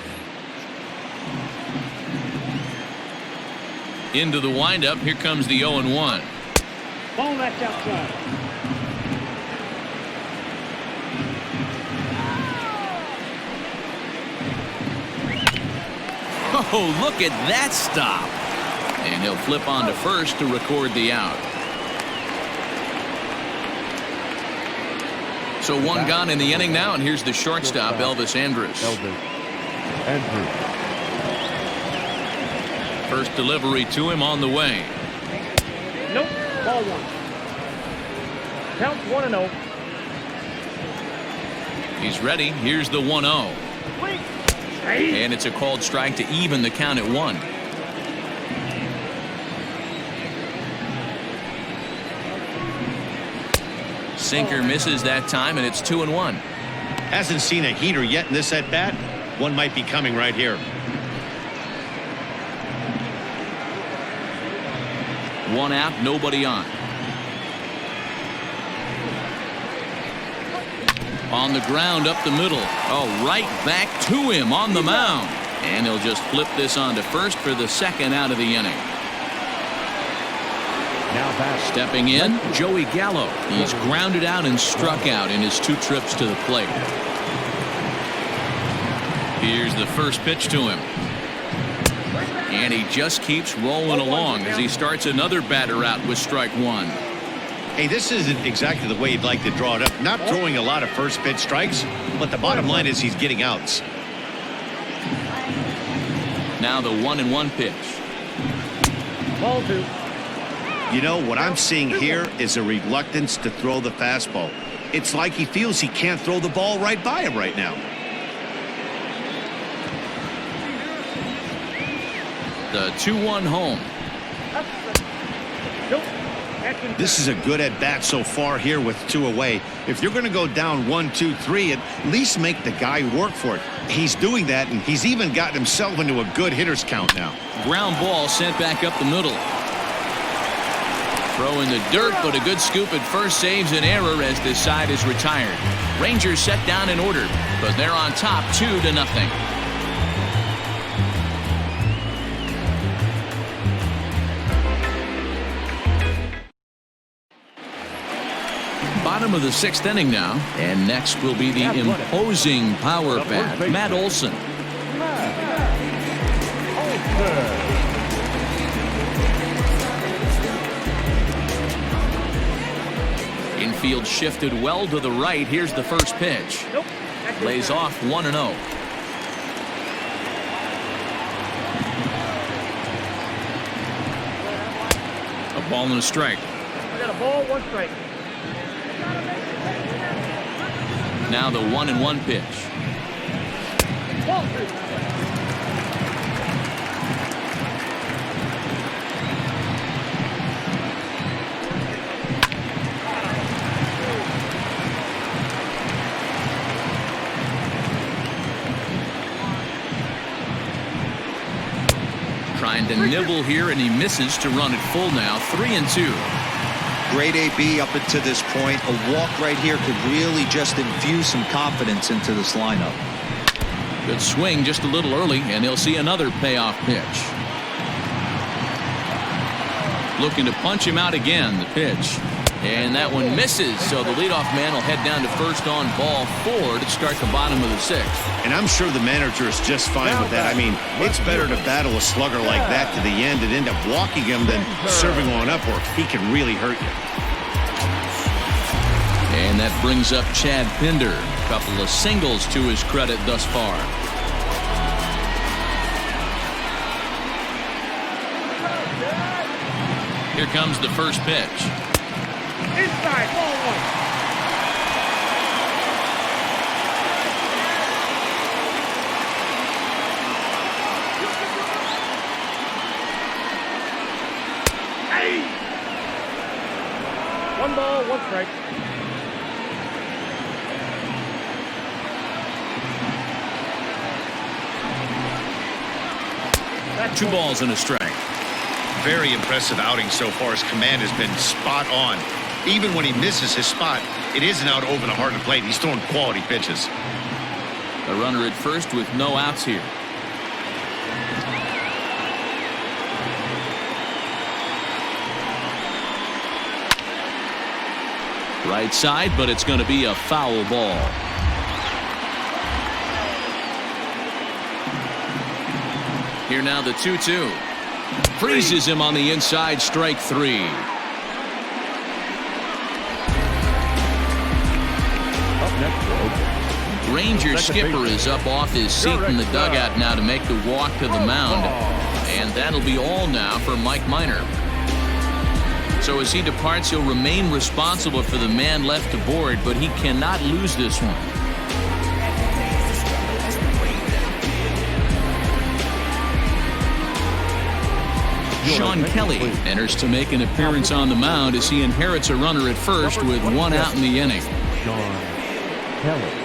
Speaker 2: Into the windup. Here comes the 0-1.
Speaker 6: Ball that's outside.
Speaker 2: Oh, look at that stop. And he'll flip on to first to record the out. So one gone in the inning now, and here's the shortstop, Elvis Andrus. First delivery to him on the way.
Speaker 6: Nope. Ball one. Count 1-0.
Speaker 2: He's ready. Here's the 1-0. And it's a called strike to even the count at 1. Sinker misses that time, and it's 2-1.
Speaker 3: Hasn't seen a heater yet in this at bat. One might be coming right here.
Speaker 2: One out, nobody on. On the ground up the middle. Oh, right back to him on the mound. And he'll just flip this on to first for the second out of the inning. Stepping in, Joey Gallo. He's grounded out and struck out in his 2 trips to the plate. Here's the first pitch to him. And he just keeps rolling along as he starts another batter out with strike 1.
Speaker 3: Hey, this isn't exactly the way you'd like to draw it up. Not throwing a lot of first pitch strikes, but the bottom line is he's getting outs.
Speaker 2: Now the 1-1 pitch.
Speaker 6: Ball 2.
Speaker 3: You know, what I'm seeing here is a reluctance to throw the fastball. It's like he feels he can't throw the ball right by him right now.
Speaker 2: The 2-1 home.
Speaker 3: This is a good at bat so far here with 2 away. If you're going to go down 1, 2, 3, at least make the guy work for it. He's doing that, and he's even gotten himself into a good hitter's count now.
Speaker 2: Ground ball sent back up the middle. Throw in the dirt, but a good scoop at first saves an error as this side is retired. Rangers set down in order, but they're on top 2-0. Bottom of the 6th inning now, and next will be the imposing power bat, Matt Olson. Infield shifted well to the right. Here's the first pitch. Lays off 1-0. A ball and a strike.
Speaker 6: We got a ball, 1 strike.
Speaker 2: Now the 1-1 pitch.
Speaker 6: Ball 2.
Speaker 2: Trying to nibble here, and he misses to run it full now. 3-2.
Speaker 5: Great AB up until this point. A walk right here could really just infuse some confidence into this lineup.
Speaker 2: Good swing just a little early, and he'll see another payoff pitch. Looking to punch him out again. The pitch. And that one misses, so the leadoff man will head down to first on ball 4 to start the bottom of the 6th.
Speaker 3: And I'm sure the manager is just fine with that. I mean, it's better to battle a slugger like that to the end and end up walking him than serving one up where he can really hurt you.
Speaker 2: And that brings up Chad Pinder. A couple of singles to his credit thus far. Here comes the first pitch.
Speaker 6: Inside, ball 1. Hey! 1 ball, 1 strike.
Speaker 2: Two balls and a strike.
Speaker 3: Very impressive outing so far. His command has been spot on. Even when he misses his spot, it isn't out over the heart of the plate. He's throwing quality pitches.
Speaker 2: A runner at first with no outs here. Right side, but it's going to be a foul ball. Here now the 2-2. Freezes him on the inside, strike 3.
Speaker 4: Up next for Oakland.
Speaker 2: Ranger skipper is up off his seat in the dugout now to make the walk to the mound. And that'll be all now for Mike Minor. So as he departs, he'll remain responsible for the man left to board, but he cannot lose this one. Sean Kelly enters to make an appearance on the mound as he inherits a runner at first with 1 out in the inning.
Speaker 4: Sean Kelly.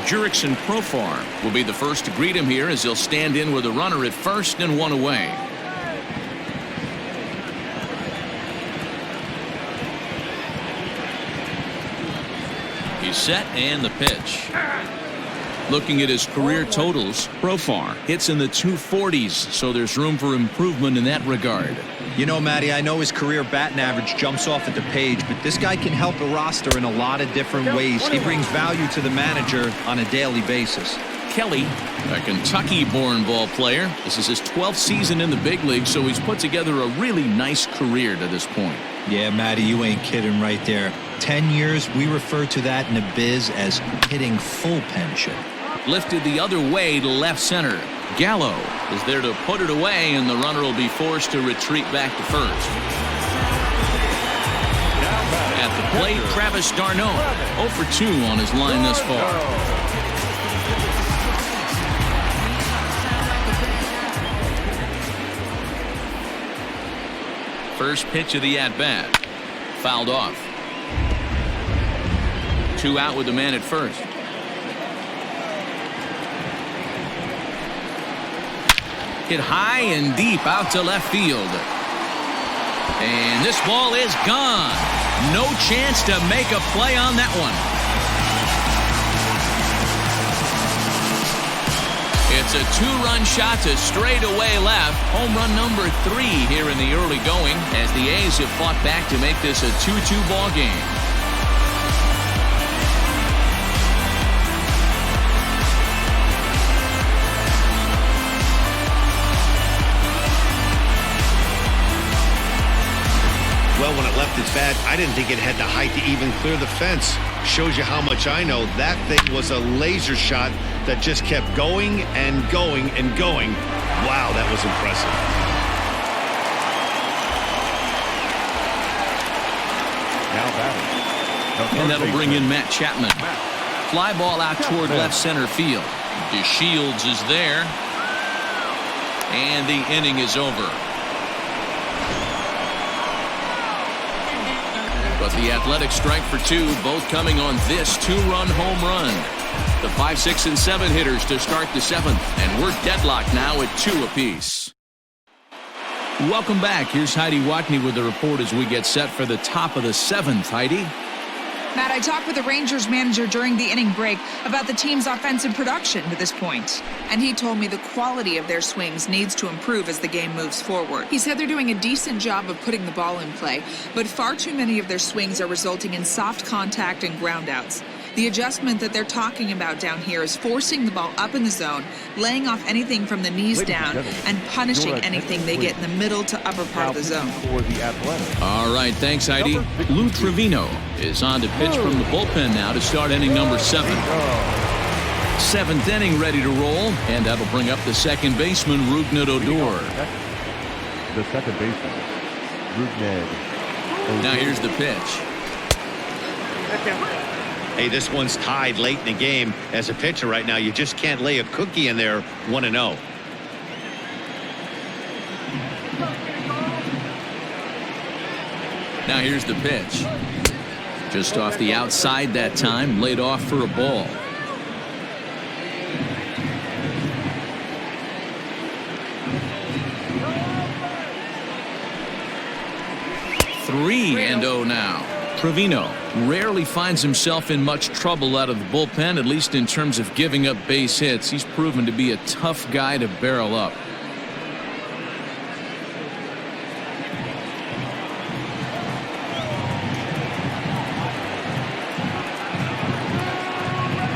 Speaker 2: Jurickson Profar will be the first to greet him here as he'll stand in with a runner at first and 1 away. He's set and the pitch. Looking at his career totals, Profar hits in the 240s, so there's room for improvement in that regard.
Speaker 5: You know, Matty, I know his career batting average jumps off at the page, but this guy can help a roster in a lot of different ways. He brings value to the manager on a daily basis.
Speaker 2: Kelly, a Kentucky-born ball player. This is his 12th season in the big league, so he's put together a really nice career to this point.
Speaker 5: Yeah, Matty, you ain't kidding right there. 10 years, we refer to that in the biz as hitting full pension.
Speaker 2: Lifted the other way to left center. Gallo is there to put it away, and the runner will be forced to retreat back to first. At the plate, Travis d'Arnaud, 0 for 2 on his line thus far. First pitch of the at-bat. Fouled off. 2 out with the man at first. Hit high and deep out to left field. And this ball is gone. No chance to make a play on that one. It's a 2-run shot to straightaway left. Home run number 3 here in the early going as the A's have fought back to make this a 2-2 ball game.
Speaker 3: Well, when it left its bat, I didn't think it had the height to even clear the fence. Shows you how much I know. That thing was a laser shot that just kept going and going and going. Wow, that was impressive.
Speaker 4: Now batting.
Speaker 2: And that'll bring in Matt Chapman. Fly ball out toward left center field. DeShields is there. And the inning is over. But the Athletics strike for 2, both coming on this 2-run home run. The 5, 6, and 7 hitters to start the 7th, and we're deadlocked now at 2 apiece. Welcome back. Here's Heidi Watney with the report as we get set for the top of the 7th. Heidi?
Speaker 7: Matt, I talked with the Rangers manager during the inning break about the team's offensive production to this point. And he told me the quality of their swings needs to improve as the game moves forward. He said they're doing a decent job of putting the ball in play, but far too many of their swings are resulting in soft contact and groundouts. The adjustment that they're talking about down here is forcing the ball up in the zone, laying off anything from the knees down, and punishing anything they get in the middle to upper part of the zone.
Speaker 4: For the Athletics.
Speaker 2: All right, thanks, Heidi. Lou Trevino is on to pitch from the bullpen now to start inning number 7. 7th inning ready to roll, and that'll bring up the second baseman, Rougned Odor.
Speaker 4: The second baseman, Rougned.
Speaker 2: Now here's the pitch.
Speaker 3: Hey, this one's tied late in the game. As a pitcher right now, you just can't lay a cookie in there 1-0.
Speaker 2: Now here's the pitch. Just off the outside that time, laid off for a ball. Three and 0 now. Trevino rarely finds himself in much trouble out of the bullpen, at least in terms of giving up base hits. He's proven to be a tough guy to barrel up.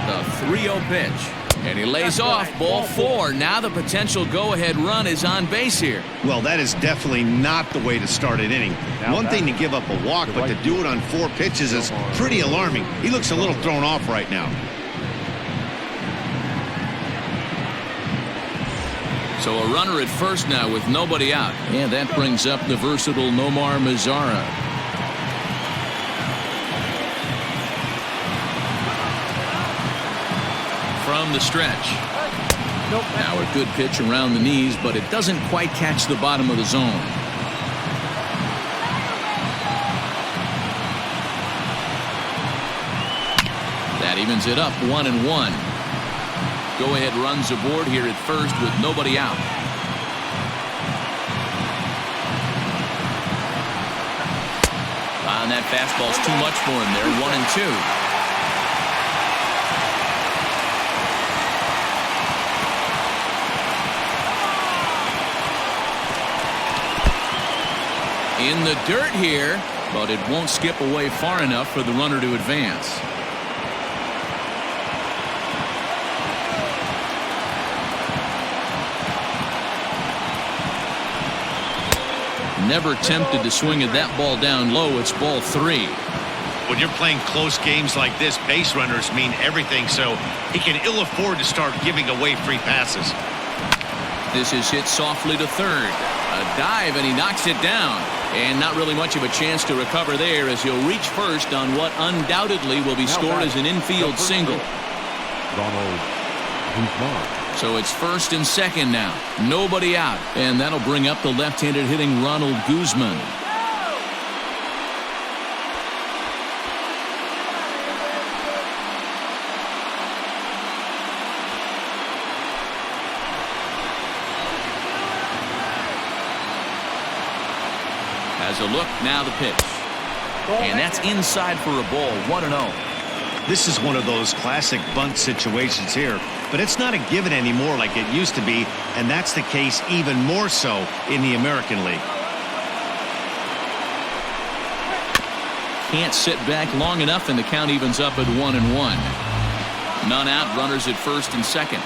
Speaker 2: The 3-0 pitch. And he lays off, ball 4. Now the potential go-ahead run is on base here.
Speaker 3: Well, that is definitely not the way to start an inning. One thing to give up a walk, but to do it on 4 pitches is pretty alarming. He looks a little thrown off right now.
Speaker 2: So a runner at first now with nobody out. And that brings up the versatile Nomar Mazara. From the stretch. Now a good pitch around the knees, but it doesn't quite catch the bottom of the zone. That evens it up 1-1. Go-ahead runs aboard here at first with nobody out. And that fastball's too much for him there. 1-2. In the dirt here, but it won't skip away far enough for the runner to advance. Never tempted to swing at that ball down low. It's ball 3.
Speaker 3: When you're playing close games like this, base runners mean everything, so he can ill afford to start giving away free passes.
Speaker 2: This is hit softly to third. A dive, and he knocks it down. And not really much of a chance to recover there as he'll reach first on what undoubtedly will be scored as an infield single. So it's first and second now. Nobody out. And that'll bring up the left-handed hitting Ronald Guzman. Has a look, now the pitch. And that's inside for a ball, 1-0.
Speaker 3: This is one of those classic bunt situations here, but it's not a given anymore like it used to be, and that's the case even more so in the American League.
Speaker 2: Can't sit back long enough, and the count evens up at 1-1. None out, runners at first and second.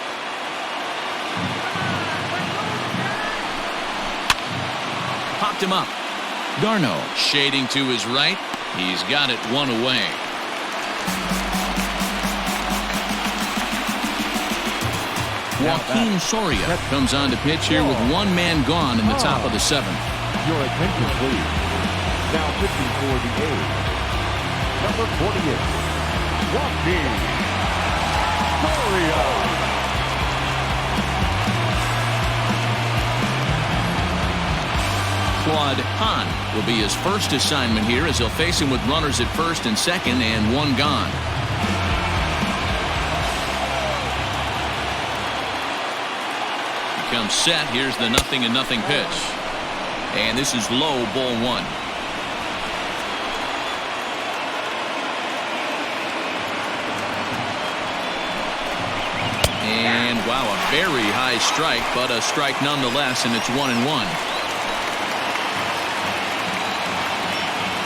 Speaker 2: Popped him up. Garno shading to his right. He's got it 1 away. Joaquin Soria comes on to pitch here with 1 man gone in the top of the 7th.
Speaker 4: Your attention, please. Now pitching for the A's, number 48, Joaquin Soria.
Speaker 2: Claude Hahn will be his first assignment here as he'll face him with runners at first and second and 1 gone. He comes set. Here's the 0-0 pitch. And this is low, ball 1. And wow, a very high strike, but a strike nonetheless, and it's 1-1.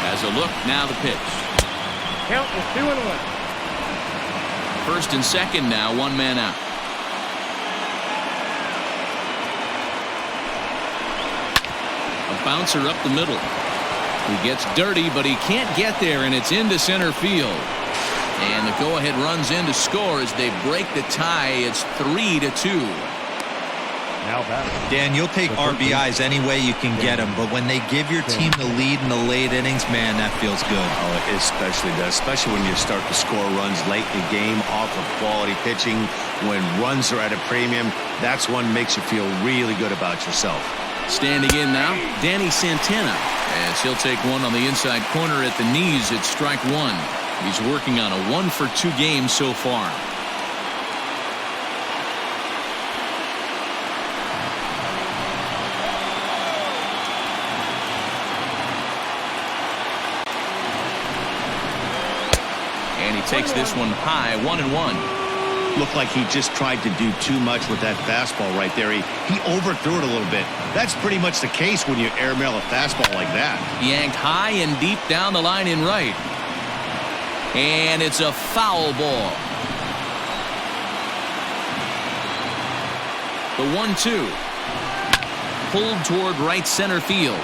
Speaker 2: As a look, now the pitch.
Speaker 6: Count is 2-1.
Speaker 2: First and second now, 1 man out. A bouncer up the middle. He gets dirty, but he can't get there, and it's into center field. And the go-ahead runs in to score as they break the tie. It's 3-2.
Speaker 5: Dan, you'll take RBIs any way you can get them, but when they give your team the lead in the late innings, man, that feels good.
Speaker 3: Oh, it especially does, especially when you start to score runs late in the game off of quality pitching. When runs are at a premium, that's what makes you feel really good about yourself.
Speaker 2: Standing in now, Danny Santana, as he'll take one on the inside corner at the knees. It's strike one. He's working on a 1-for-2 game so far. And he takes this one high, 1-1.
Speaker 3: Looked like he just tried to do too much with that fastball right there. He overthrew it a little bit. That's pretty much the case when you airmail a fastball like that.
Speaker 2: Yanked high and deep down the line in right. And it's a foul ball. The 1-2. Pulled toward right center field.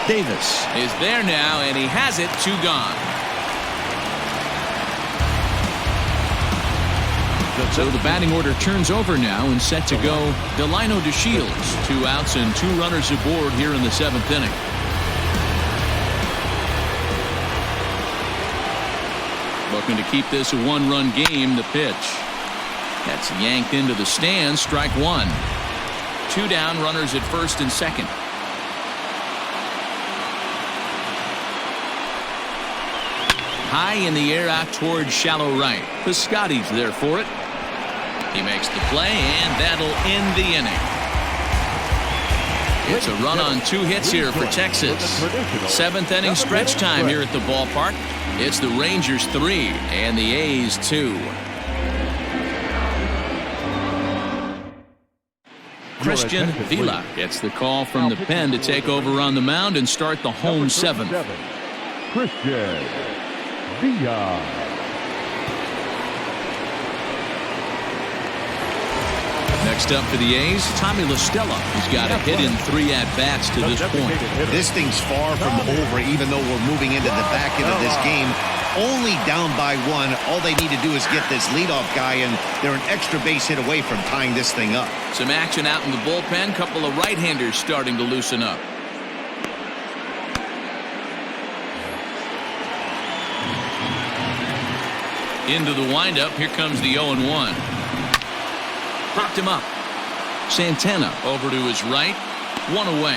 Speaker 2: Davis is there now, and he has it. 2 gone. So the batting order turns over now and set to go. Delino DeShields, 2 outs and 2 runners aboard here in the 7th inning. Looking to keep this a 1-run game. The pitch. That's yanked into the stands. Strike 1. 2 down, runners at first and second. High in the air out towards shallow right. Piscotty's there for it. He makes the play, and that'll end the inning. It's a run on 2 hits here for Texas. 7th inning stretch time here at the ballpark. It's the Rangers 3 and the A's 2. Christian Vila gets the call from the pen to take over on the mound and start the home 7th.
Speaker 4: Christian Vila.
Speaker 2: Next up for the A's, Tommy La Stella. He's got a hit in 3 at-bats to this point.
Speaker 3: This thing's far from over, even though we're moving into the back end of this game. Only down by 1. All they need to do is get this leadoff guy, and they're an extra base hit away from tying this thing up.
Speaker 2: Some action out in the bullpen. Couple of right-handers starting to loosen up. Into the windup. Here comes the 0-1. Popped him up. Santana over to his right. 1 away.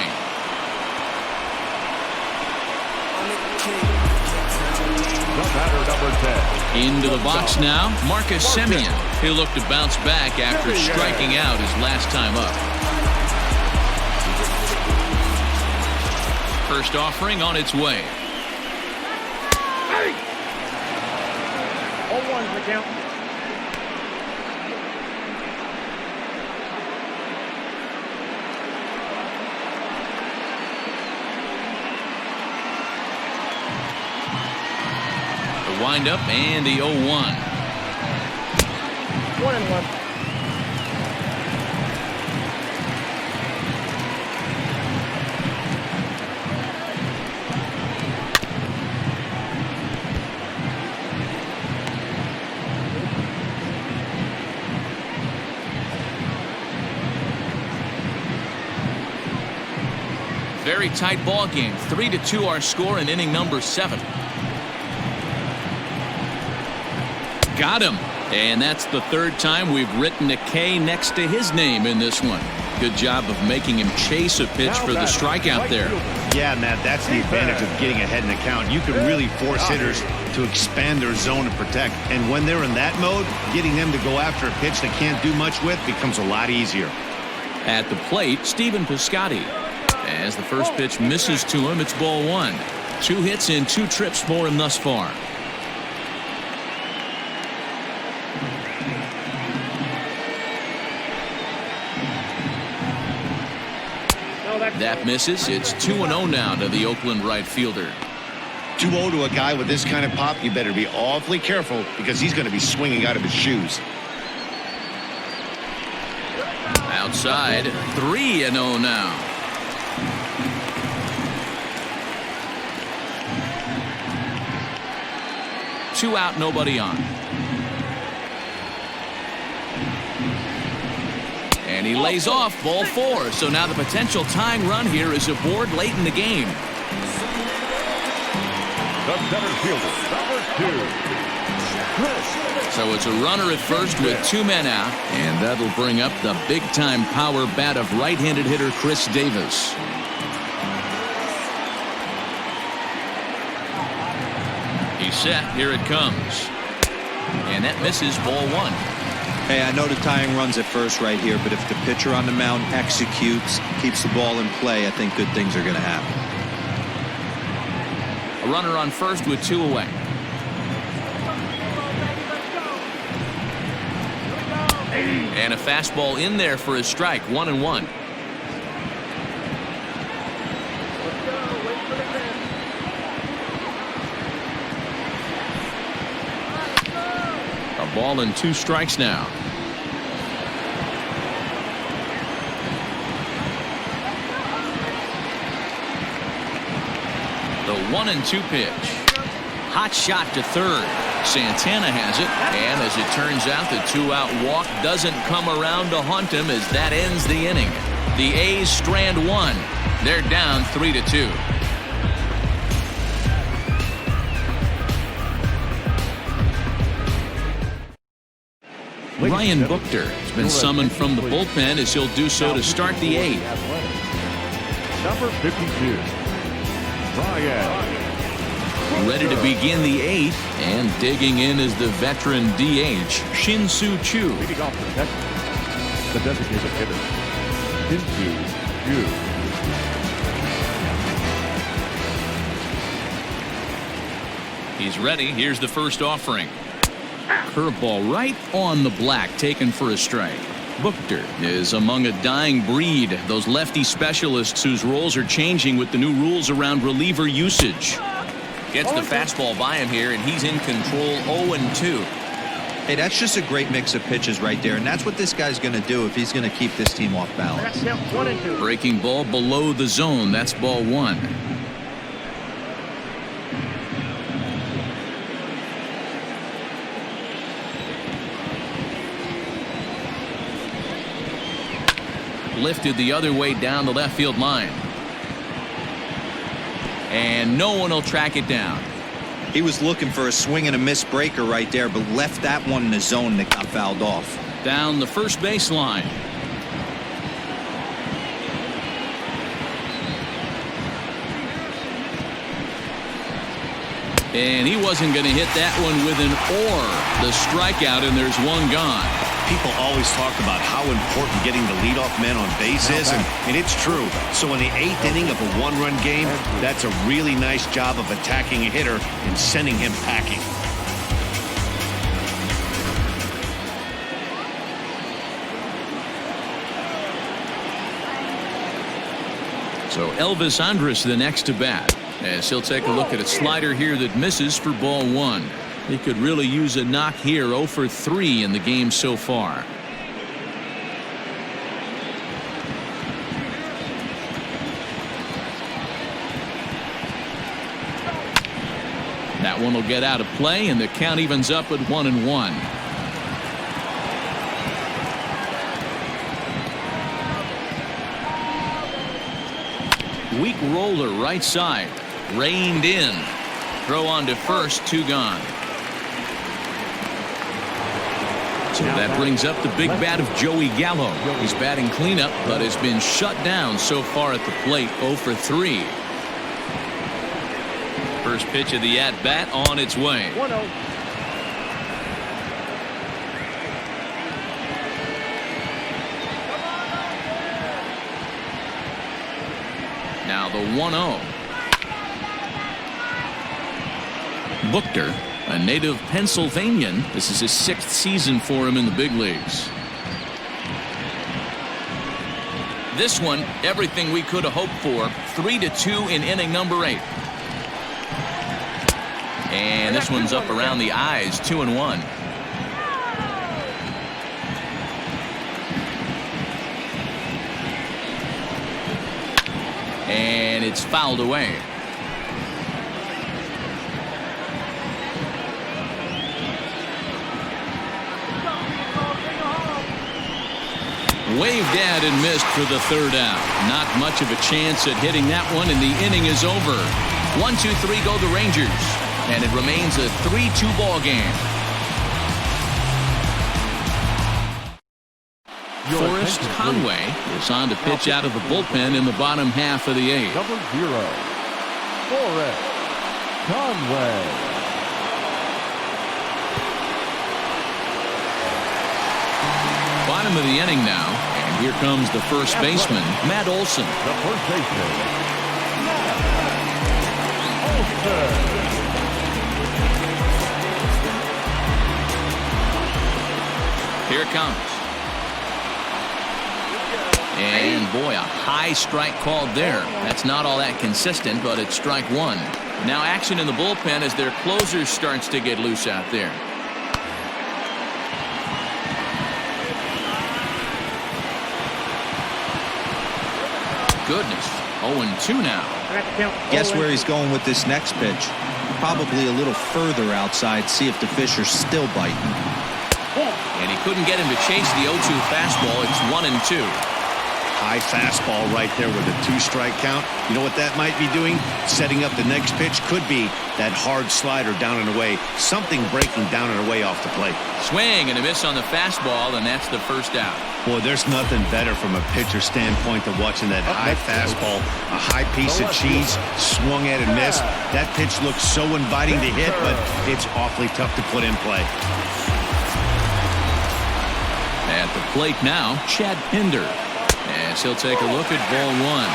Speaker 4: The batter, number 10.
Speaker 2: Into the box now, Marcus Semien. He'll look to bounce back after striking out his last time up. First offering on its way.
Speaker 6: 0-1 the count.
Speaker 2: Windup and the 0-1.
Speaker 6: 1-1.
Speaker 2: Very tight ball game. 3-2 our score in inning number 7. Got him. And that's the 3rd time we've written a K next to his name in this one. Good job of making him chase a pitch for the strikeout there.
Speaker 3: Yeah, Matt, that's the advantage of getting ahead in the count. You can really force hitters to expand their zone and protect. And when they're in that mode, getting them to go after a pitch they can't do much with becomes a lot easier.
Speaker 2: At the plate, Stephen Piscotty. As the first pitch misses to him, it's ball 1. 2 hits and 2 trips for him thus far. That misses. It's 2-0 now to the Oakland right fielder.
Speaker 3: 2-0 to a guy with this kind of pop, you better be awfully careful because he's going to be swinging out of his shoes.
Speaker 2: Outside, 3-0 now. Two out, nobody on. And he lays off, ball 4. So now the potential tying run here is aboard late in the game.
Speaker 4: The center fielder, number 2, Chris
Speaker 2: So it's a runner at first with 2 men out, and that'll bring up the big-time power bat of right-handed hitter Chris Davis. He's set. Here it comes. And that misses, ball 1.
Speaker 5: Hey, I know the tying runs at first right here, but if the pitcher on the mound executes, keeps the ball in play, I think good things are going to happen.
Speaker 2: A runner on first with 2 away. And a fastball in there for a strike, 1-1. A ball and 2 strikes now. The 1-2 pitch. Hot shot to third. Santana has it, and as it turns out, the 2-out walk doesn't come around to haunt him as that ends the inning. The A's strand 1. They're down 3-2. Ryan Buchter has been summoned from the bullpen as he'll do so to start the 8th.
Speaker 4: Number 52, Ryan.
Speaker 2: Ready to begin the 8th, and digging in is the veteran DH, Shin-Soo Choo.
Speaker 4: Leading off the second, the designated hitter, Shin-Soo Choo.
Speaker 2: He's ready. Here's the first offering. Curveball right on the black, taken for a strike. Buchter is among a dying breed, those lefty specialists whose roles are changing with the new rules around reliever usage. Gets the fastball by him here, and he's in control. 0-2.
Speaker 5: Hey, that's just a great mix of pitches right there, and that's what this guy's going to do if he's going to keep this team off balance.
Speaker 6: That's 1-2.
Speaker 2: Breaking ball below the zone. That's ball 1. Lifted the other way down the left field line. And no one will track it down.
Speaker 5: He was looking for a swing and a miss breaker right there, but left that one in the zone that got fouled off.
Speaker 2: Down the first baseline. And he wasn't going to hit that one with an or. The strikeout, and there's one gone.
Speaker 3: People always talk about how important getting the leadoff man on base is, and it's true. So in the 8th inning of a 1-run game, that's a really nice job of attacking a hitter and sending him packing.
Speaker 2: So Elvis Andrus the next to bat, as he'll take a look at a slider here that misses for ball 1. He could really use a knock here. 0 for 3 in the game so far. That one will get out of play, and the count evens up at 1-1. Weak roller right side. Reined in. Throw on to first. 2 gone. So that brings up the big bat of Joey Gallo. He's batting cleanup, but has been shut down so far at the plate. 0 for 3. First pitch of the at-bat on its way.
Speaker 6: 1-0.
Speaker 2: Now the 1-0. Buchter, a native Pennsylvanian. This is his 6th season for him in the big leagues. This one, everything we could have hoped for. 3-2 in inning number 8. And this one's up around the eyes. 2-1. And it's fouled away. Waved at and missed for the 3rd out. Not much of a chance at hitting that one, and the inning is over. 1-2-3 go the Rangers, and it remains a 3-2 ball game. Forrest Conway is on to pitch out of the bullpen in the bottom half of the eighth.
Speaker 4: Number 0, Forrest Conway.
Speaker 2: Bottom of the inning now, and here comes the first baseman, Matt Olson.
Speaker 4: The first baseman, Matt Olson.
Speaker 2: Here it comes. And boy, a high strike called there. That's not all that consistent, but it's strike one. Now action in the bullpen as their closer starts to get loose out there. Goodness, 0-2 now.
Speaker 5: Guess where he's going with this next pitch? Probably a little further outside, see if the fish are still biting.
Speaker 2: And he couldn't get him to chase the 0-2 fastball. It's 1-2.
Speaker 3: High fastball right there with a 2-strike count. You know what that might be doing? Setting up the next pitch. Could be that hard slider down and away. Something breaking down and away off the plate.
Speaker 2: Swing and a miss on the fastball, and that's the first out.
Speaker 3: Boy, there's nothing better from a pitcher standpoint than watching that high fastball. A high piece of cheese swung at and missed. That pitch looks so inviting to hit, but it's awfully tough to put in play.
Speaker 2: At the plate now, Chad Pinder. As he'll take a look at ball one.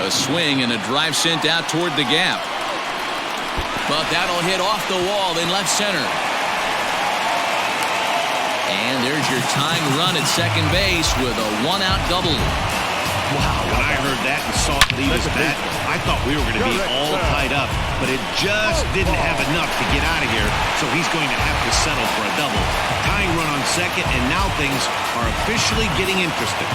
Speaker 2: A swing and a drive sent out toward the gap. But that'll hit off the wall in left center. And there's your tying run at second base with a one-out double.
Speaker 3: Wow, when I heard that and saw it leave his bat, I thought we were going to be all tied up, but it just didn't have enough to get out of here, so he's going to have to settle for a double. Tying run on second, and now things are officially getting interesting.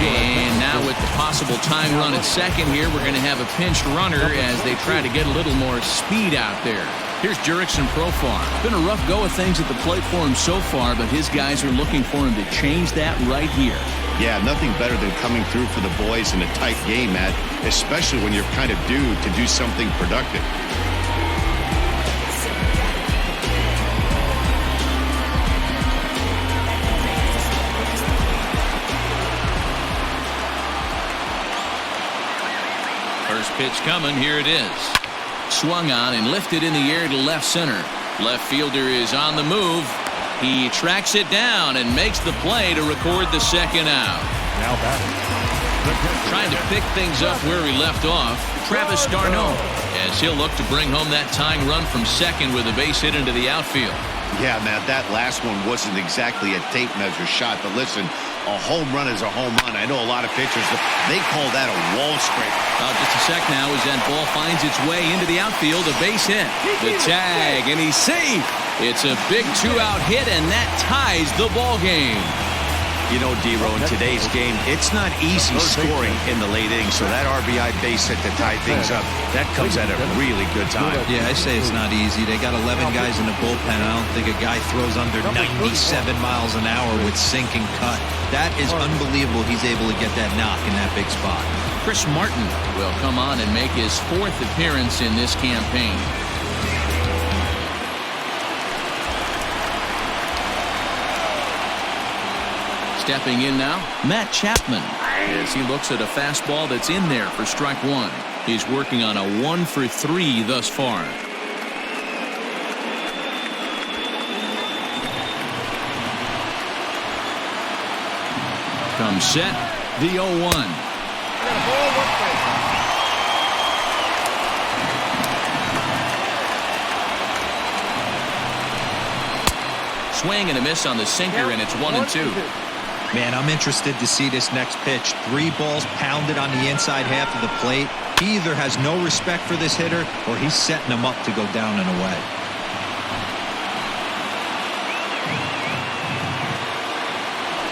Speaker 2: And now with the possible tying run at second here, we're going to have a pinched runner as they try to get a little more speed out there. Here's Jurickson Profar. It's been a rough go of things at the plate for him so far, but his guys are looking for him to change that right here.
Speaker 3: Yeah, nothing better than coming through for the boys in a tight game, Matt, especially when you're kind of due to do something productive.
Speaker 2: First pitch coming. Here it is. Swung on and lifted in the air to left center. Left fielder is on the move. He tracks it down and makes the play to record the second out.
Speaker 4: Now batting.
Speaker 2: Trying to pick things up where he left off, Travis d'Arnaud, as he'll look to bring home that tying run from second with a base hit into the outfield.
Speaker 3: Yeah, Matt, that last one wasn't exactly a tape measure shot, but listen, a home run is a home run. I know a lot of pitchers, they call that a wall scrape.
Speaker 2: Just a sec now as that ball finds its way into the outfield, a base hit. The tag, and he's safe. It's a big two-out hit, and that ties the ball game.
Speaker 3: You know, D-Row, in today's game, it's not easy scoring in the late innings, so that RBI base hit to tie things up, that comes at a really good time.
Speaker 5: Yeah, I say it's not easy. They got 11 guys in the bullpen. I don't think a guy throws under 97 miles an hour with sink and cut. That is unbelievable. He's able to get that knock in that big spot.
Speaker 2: Chris Martin will come on and make his fourth appearance in this campaign. Stepping in now, Matt Chapman, as he looks at a fastball that's in there for strike one. He's working on a 1-for-3 thus far. Comes set, the 0-1. Swing and a miss on the sinker, and it's 1-2.
Speaker 5: Man, I'm interested to see this next pitch. 3 balls pounded on the inside half of the plate. He either has no respect for this hitter or he's setting him up to go down and away.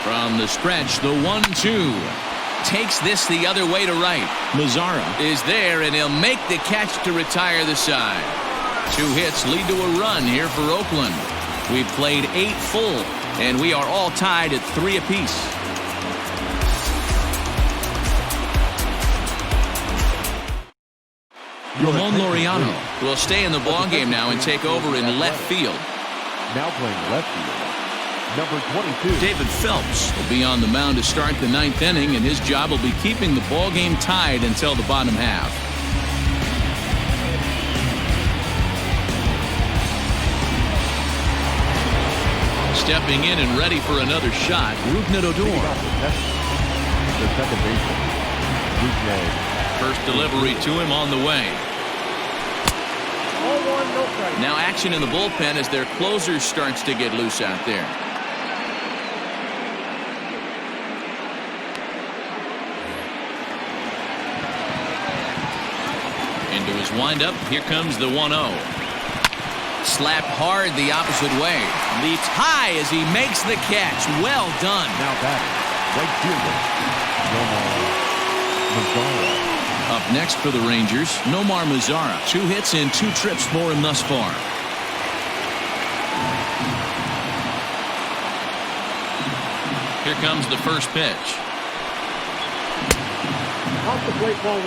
Speaker 2: From the stretch, the 1-2. Takes this the other way to right. Mazzara is there, and he'll make the catch to retire the side. 2 hits lead to a run here for Oakland. We've played 8 full, and we are all tied at 3 apiece. Ramon Laureano will stay in the ballgame now and take over in left field.
Speaker 4: Now playing left field, number 22.
Speaker 2: David Phelps will be on the mound to start the 9th inning, and his job will be keeping the ballgame tied until the bottom half. Stepping in and ready for another shot, Rougned Odor.
Speaker 4: The second baseman, Rougned.
Speaker 2: First delivery to him on the way.
Speaker 6: 0-1, no strike.
Speaker 2: Now action in the bullpen as their closer starts to get loose out there. Into his windup, here comes the 1-0. Slapped hard the opposite way. Leaps high as he makes the catch. Well done.
Speaker 4: Now batting, right fielder, Nomar Mazara.
Speaker 2: Up next for the Rangers, Nomar Mazara. 2 hits and 2 trips for him thus far. Here comes the first pitch.
Speaker 6: Off the plate, ball 1.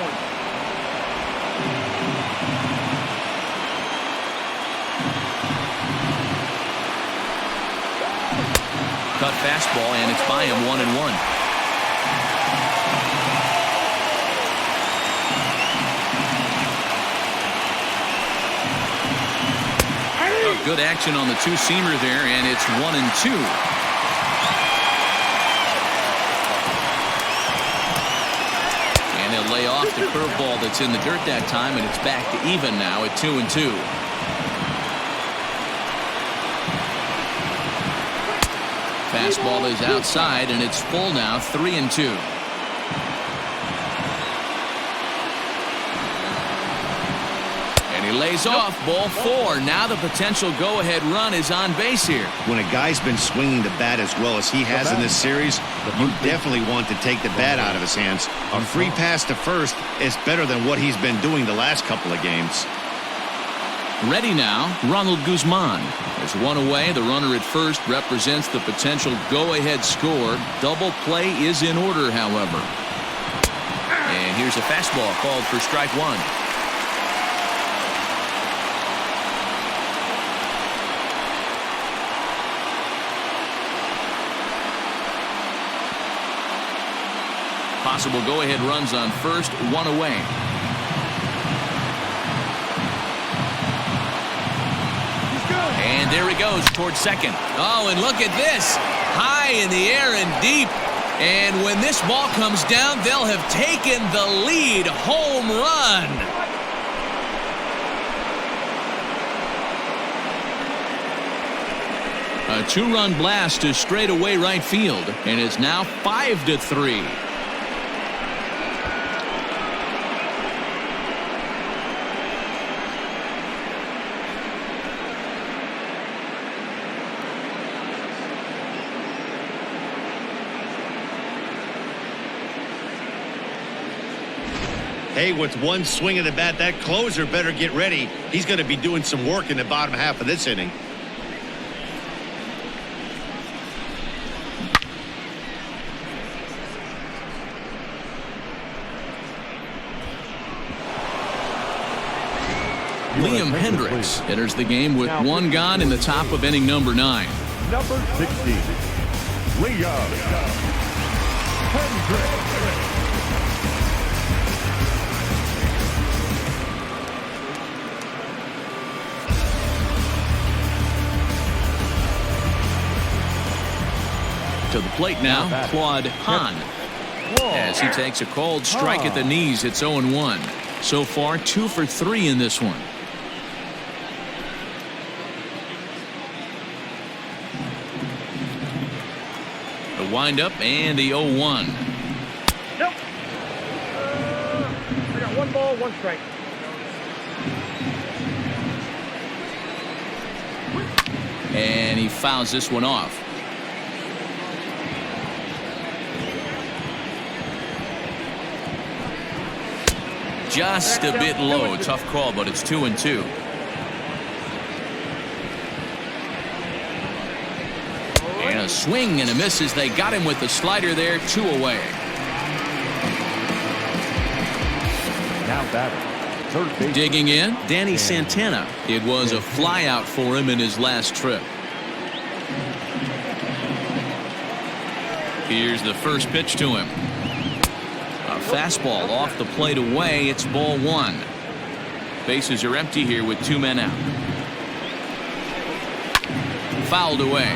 Speaker 2: Cut fastball, and it's by him 1-1. Good action on the two-seamer there, and it's 1-2. And he'll lay off the curveball that's in the dirt that time, and it's back to even now at 2-2. Fastball is outside, and it's full now, 3-2. He lays off, ball 4. Now the potential go-ahead run is on base here.
Speaker 3: When a guy's been swinging the bat as well as he has in this series, you definitely want to take the bat out of his hands. A free pass to first is better than what he's been doing the last couple of games.
Speaker 2: Ready now, Ronald Guzman. There's one away. The runner at first represents the potential go-ahead score. Double play is in order, however. And here's a fastball called for strike 1. Possible go-ahead runs on first, 1 away. And there he goes towards second. Oh, and look at this. High in the air and deep. And when this ball comes down, they'll have taken the lead. Home run. A 2-run blast to straightaway right field, and it's now 5-3.
Speaker 3: Hey, with one swing of the bat, that closer better get ready. He's going to be doing some work in the bottom half of this inning.
Speaker 2: Liam Hendricks enters the game with 1 gone in the top of inning number 9.
Speaker 4: Number 60, Liam Hendricks.
Speaker 2: To the plate now, Claude Hahn. As he takes a cold strike at the knees, it's 0-1. So far, 2 for 3 in this one. The windup and the 0-1.
Speaker 6: Nope. I got 1 ball, 1 strike.
Speaker 2: And he fouls this one off. Just a bit low. Tough call, but it's 2-2. And a swing and a miss as they got him with the slider there. 2 away.
Speaker 4: Now batting, third base.
Speaker 2: Digging in, Danny Santana. It was a flyout for him in his last trip. Here's the first pitch to him. A fastball off the plate away. It's ball one. Bases are empty here with 2 men out. Fouled away.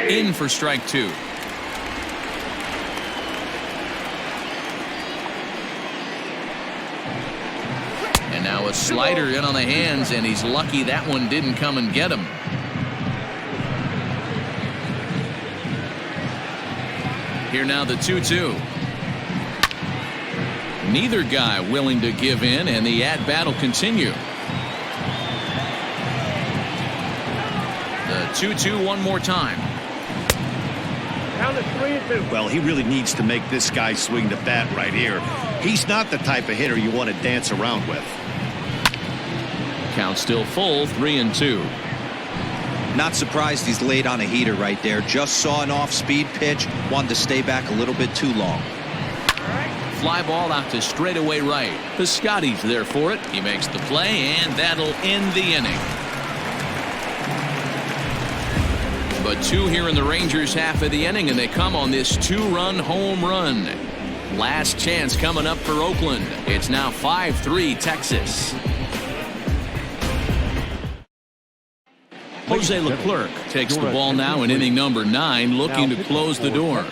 Speaker 2: In for strike 2. And now a slider in on the hands, and he's lucky that one didn't come and get him. Here now the 2-2. Neither guy willing to give in, and the at-bat will continue. The 2-2 one more time.
Speaker 6: Down to 3-2.
Speaker 3: Well, he really needs to make this guy swing the bat right here. He's not the type of hitter you want to dance around with.
Speaker 2: Count still full, 3-2.
Speaker 5: Not surprised he's laid on a heater right there. Just saw an off-speed pitch. Wanted to stay back a little bit too long.
Speaker 2: Fly ball out to straightaway right. Piscotty's there for it. He makes the play, and that'll end the inning. But 2 here in the Rangers half of the inning, and they come on this 2-run home run. Last chance coming up for Oakland. It's now 5-3 Texas. Jose Leclerc takes the ball now in inning number 9, looking to close the door.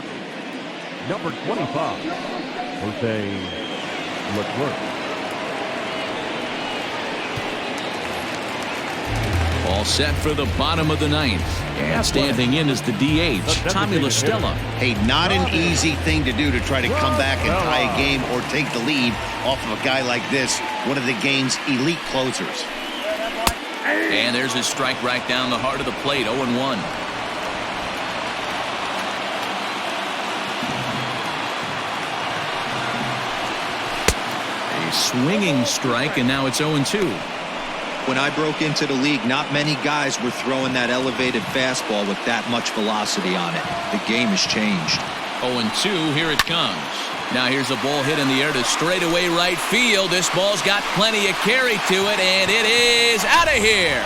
Speaker 4: Number 25, Jose Leclerc.
Speaker 2: All set for the bottom of the 9th. And standing in is the DH, Tommy La Stella.
Speaker 3: Hey, not an easy thing to do to try to come back and tie a game or take the lead off of a guy like this, one of the game's elite closers.
Speaker 2: And there's a strike right down the heart of the plate, 0-1. A swinging strike, and now it's 0-2.
Speaker 5: When I broke into the league, not many guys were throwing that elevated fastball with that much velocity on it. The game has changed.
Speaker 2: 0-2, here it comes. Now here's a ball hit in the air to straightaway right field. This ball's got plenty of carry to it, and it is out of here.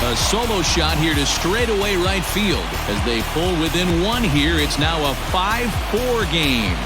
Speaker 2: A solo shot here to straightaway right field. As they pull within 1 here, it's now a 5-4 game.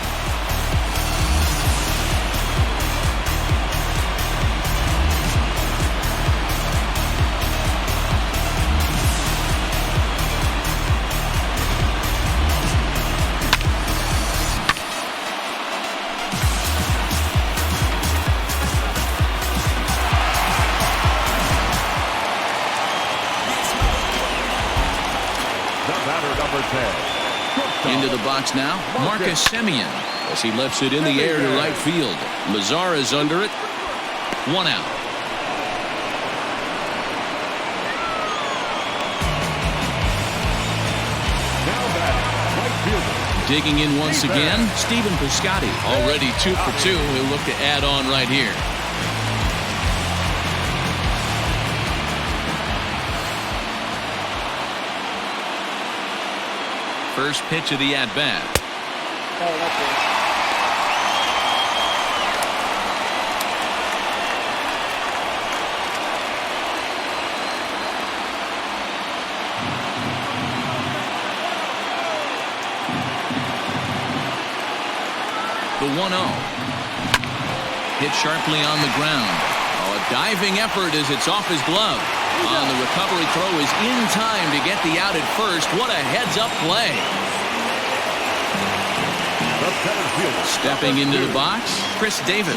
Speaker 2: Into the box now, Marcus Semien, as he lifts it in the air to right field. Lazar is under it. 1 out. Digging in once again, Stephen Piscotty, already 2 for 2. He'll look to add on right here. First pitch of the at-bat.
Speaker 6: Oh, that's it.
Speaker 2: The 1-0. Hit sharply on the ground. Oh, a diving effort as it's off his glove. On the recovery throw is in time to get the out at first. What a heads-up play. Stepping into the box, Chris Davis.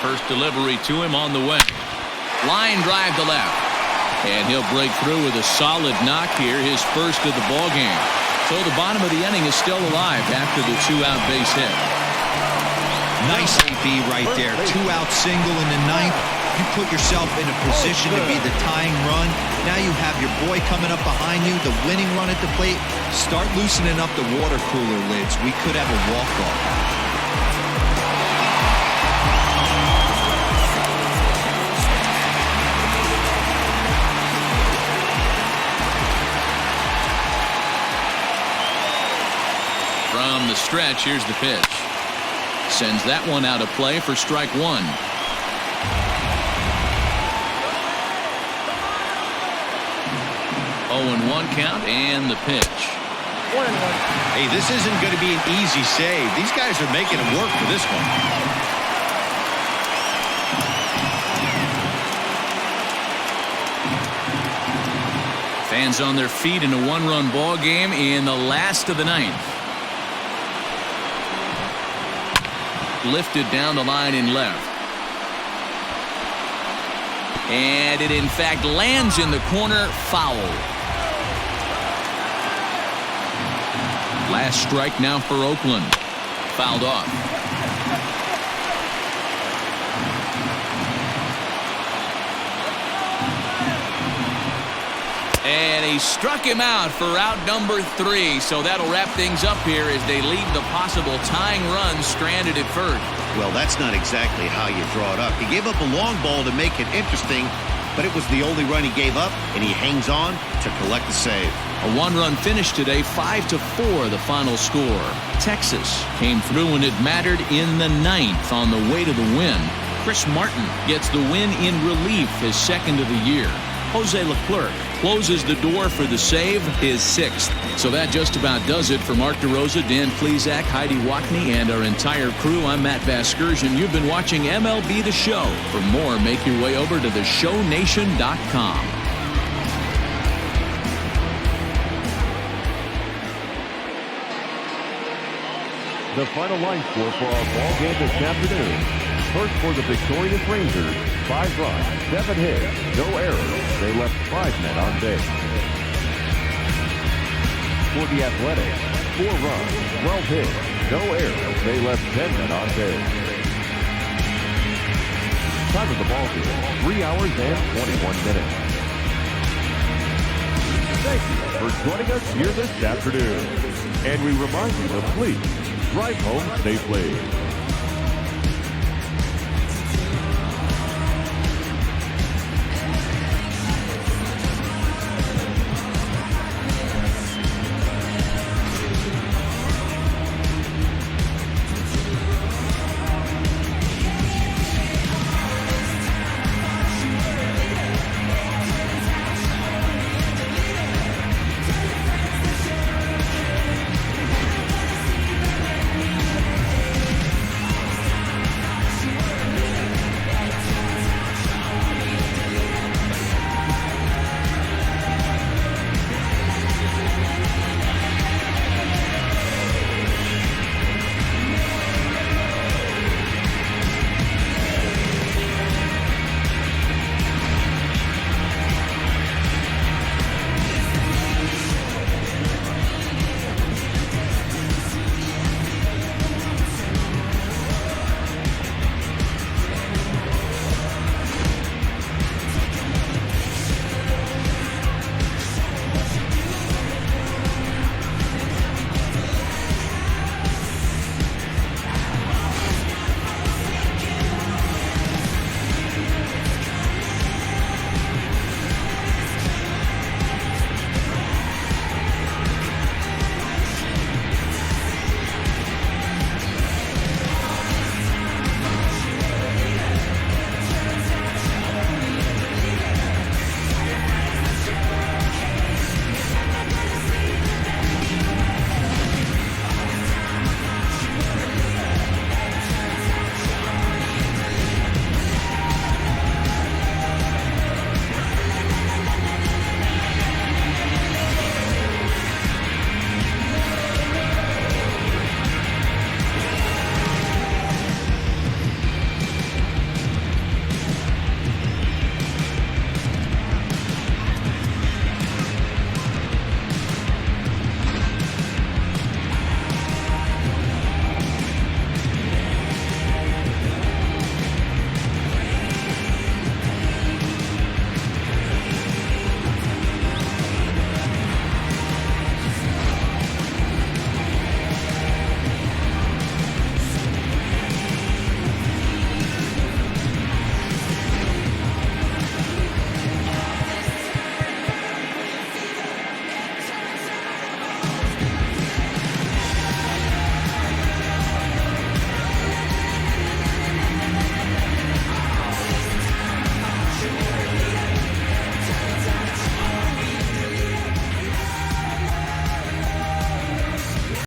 Speaker 2: First delivery to him on the way. Line drive to left. And he'll break through with a solid knock here, his first of the ball game. So the bottom of the inning is still alive after the 2-out base hit.
Speaker 5: Nice AB right there. 2-out single in the 9th. You put yourself in a position to be the tying run. Now you have your boy coming up behind you, the winning run at the plate. Start loosening up the water cooler lids. We could have a walk-off.
Speaker 2: From the stretch, here's the pitch. Sends that one out of play for strike one. 0-1 count and the pitch.
Speaker 6: 1-1.
Speaker 3: Hey, this isn't going to be an easy save. These guys are making it work for this one.
Speaker 2: Fans on their feet in a one-run ball game in the last of the ninth. Lifted down the line in left. And it in fact lands in the corner, foul. Last strike now for Oakland. Fouled off. And he struck him out for out number 3. So that'll wrap things up here as they leave the possible tying run stranded at first.
Speaker 3: Well, that's not exactly how you draw it up. He gave up a long ball to make it interesting, but it was the only run he gave up, and he hangs on to collect the save.
Speaker 2: A one-run finish today, 5-4 the final score. Texas came through when it mattered in the ninth on the way to the win. Chris Martin gets the win in relief, his second of the year. Jose Leclerc closes the door for the save, his 6th. So that just about does it for Mark DeRosa, Dan Plesac, Heidi Watney, and our entire crew. I'm Matt Vasgersian. You've been watching MLB The Show. For more, make your way over to theshownation.com.
Speaker 4: The final line score for our ball game this afternoon. First for the victorious Rangers, 5 runs, 7 hits, no errors. They left 5 men on base. For the Athletics, 4 runs, 12 hits, no errors. They left 10 men on base. Time of the ball game, 3 hours and 21 minutes. Thank you for joining us here this afternoon. And we remind you to please drive home safely.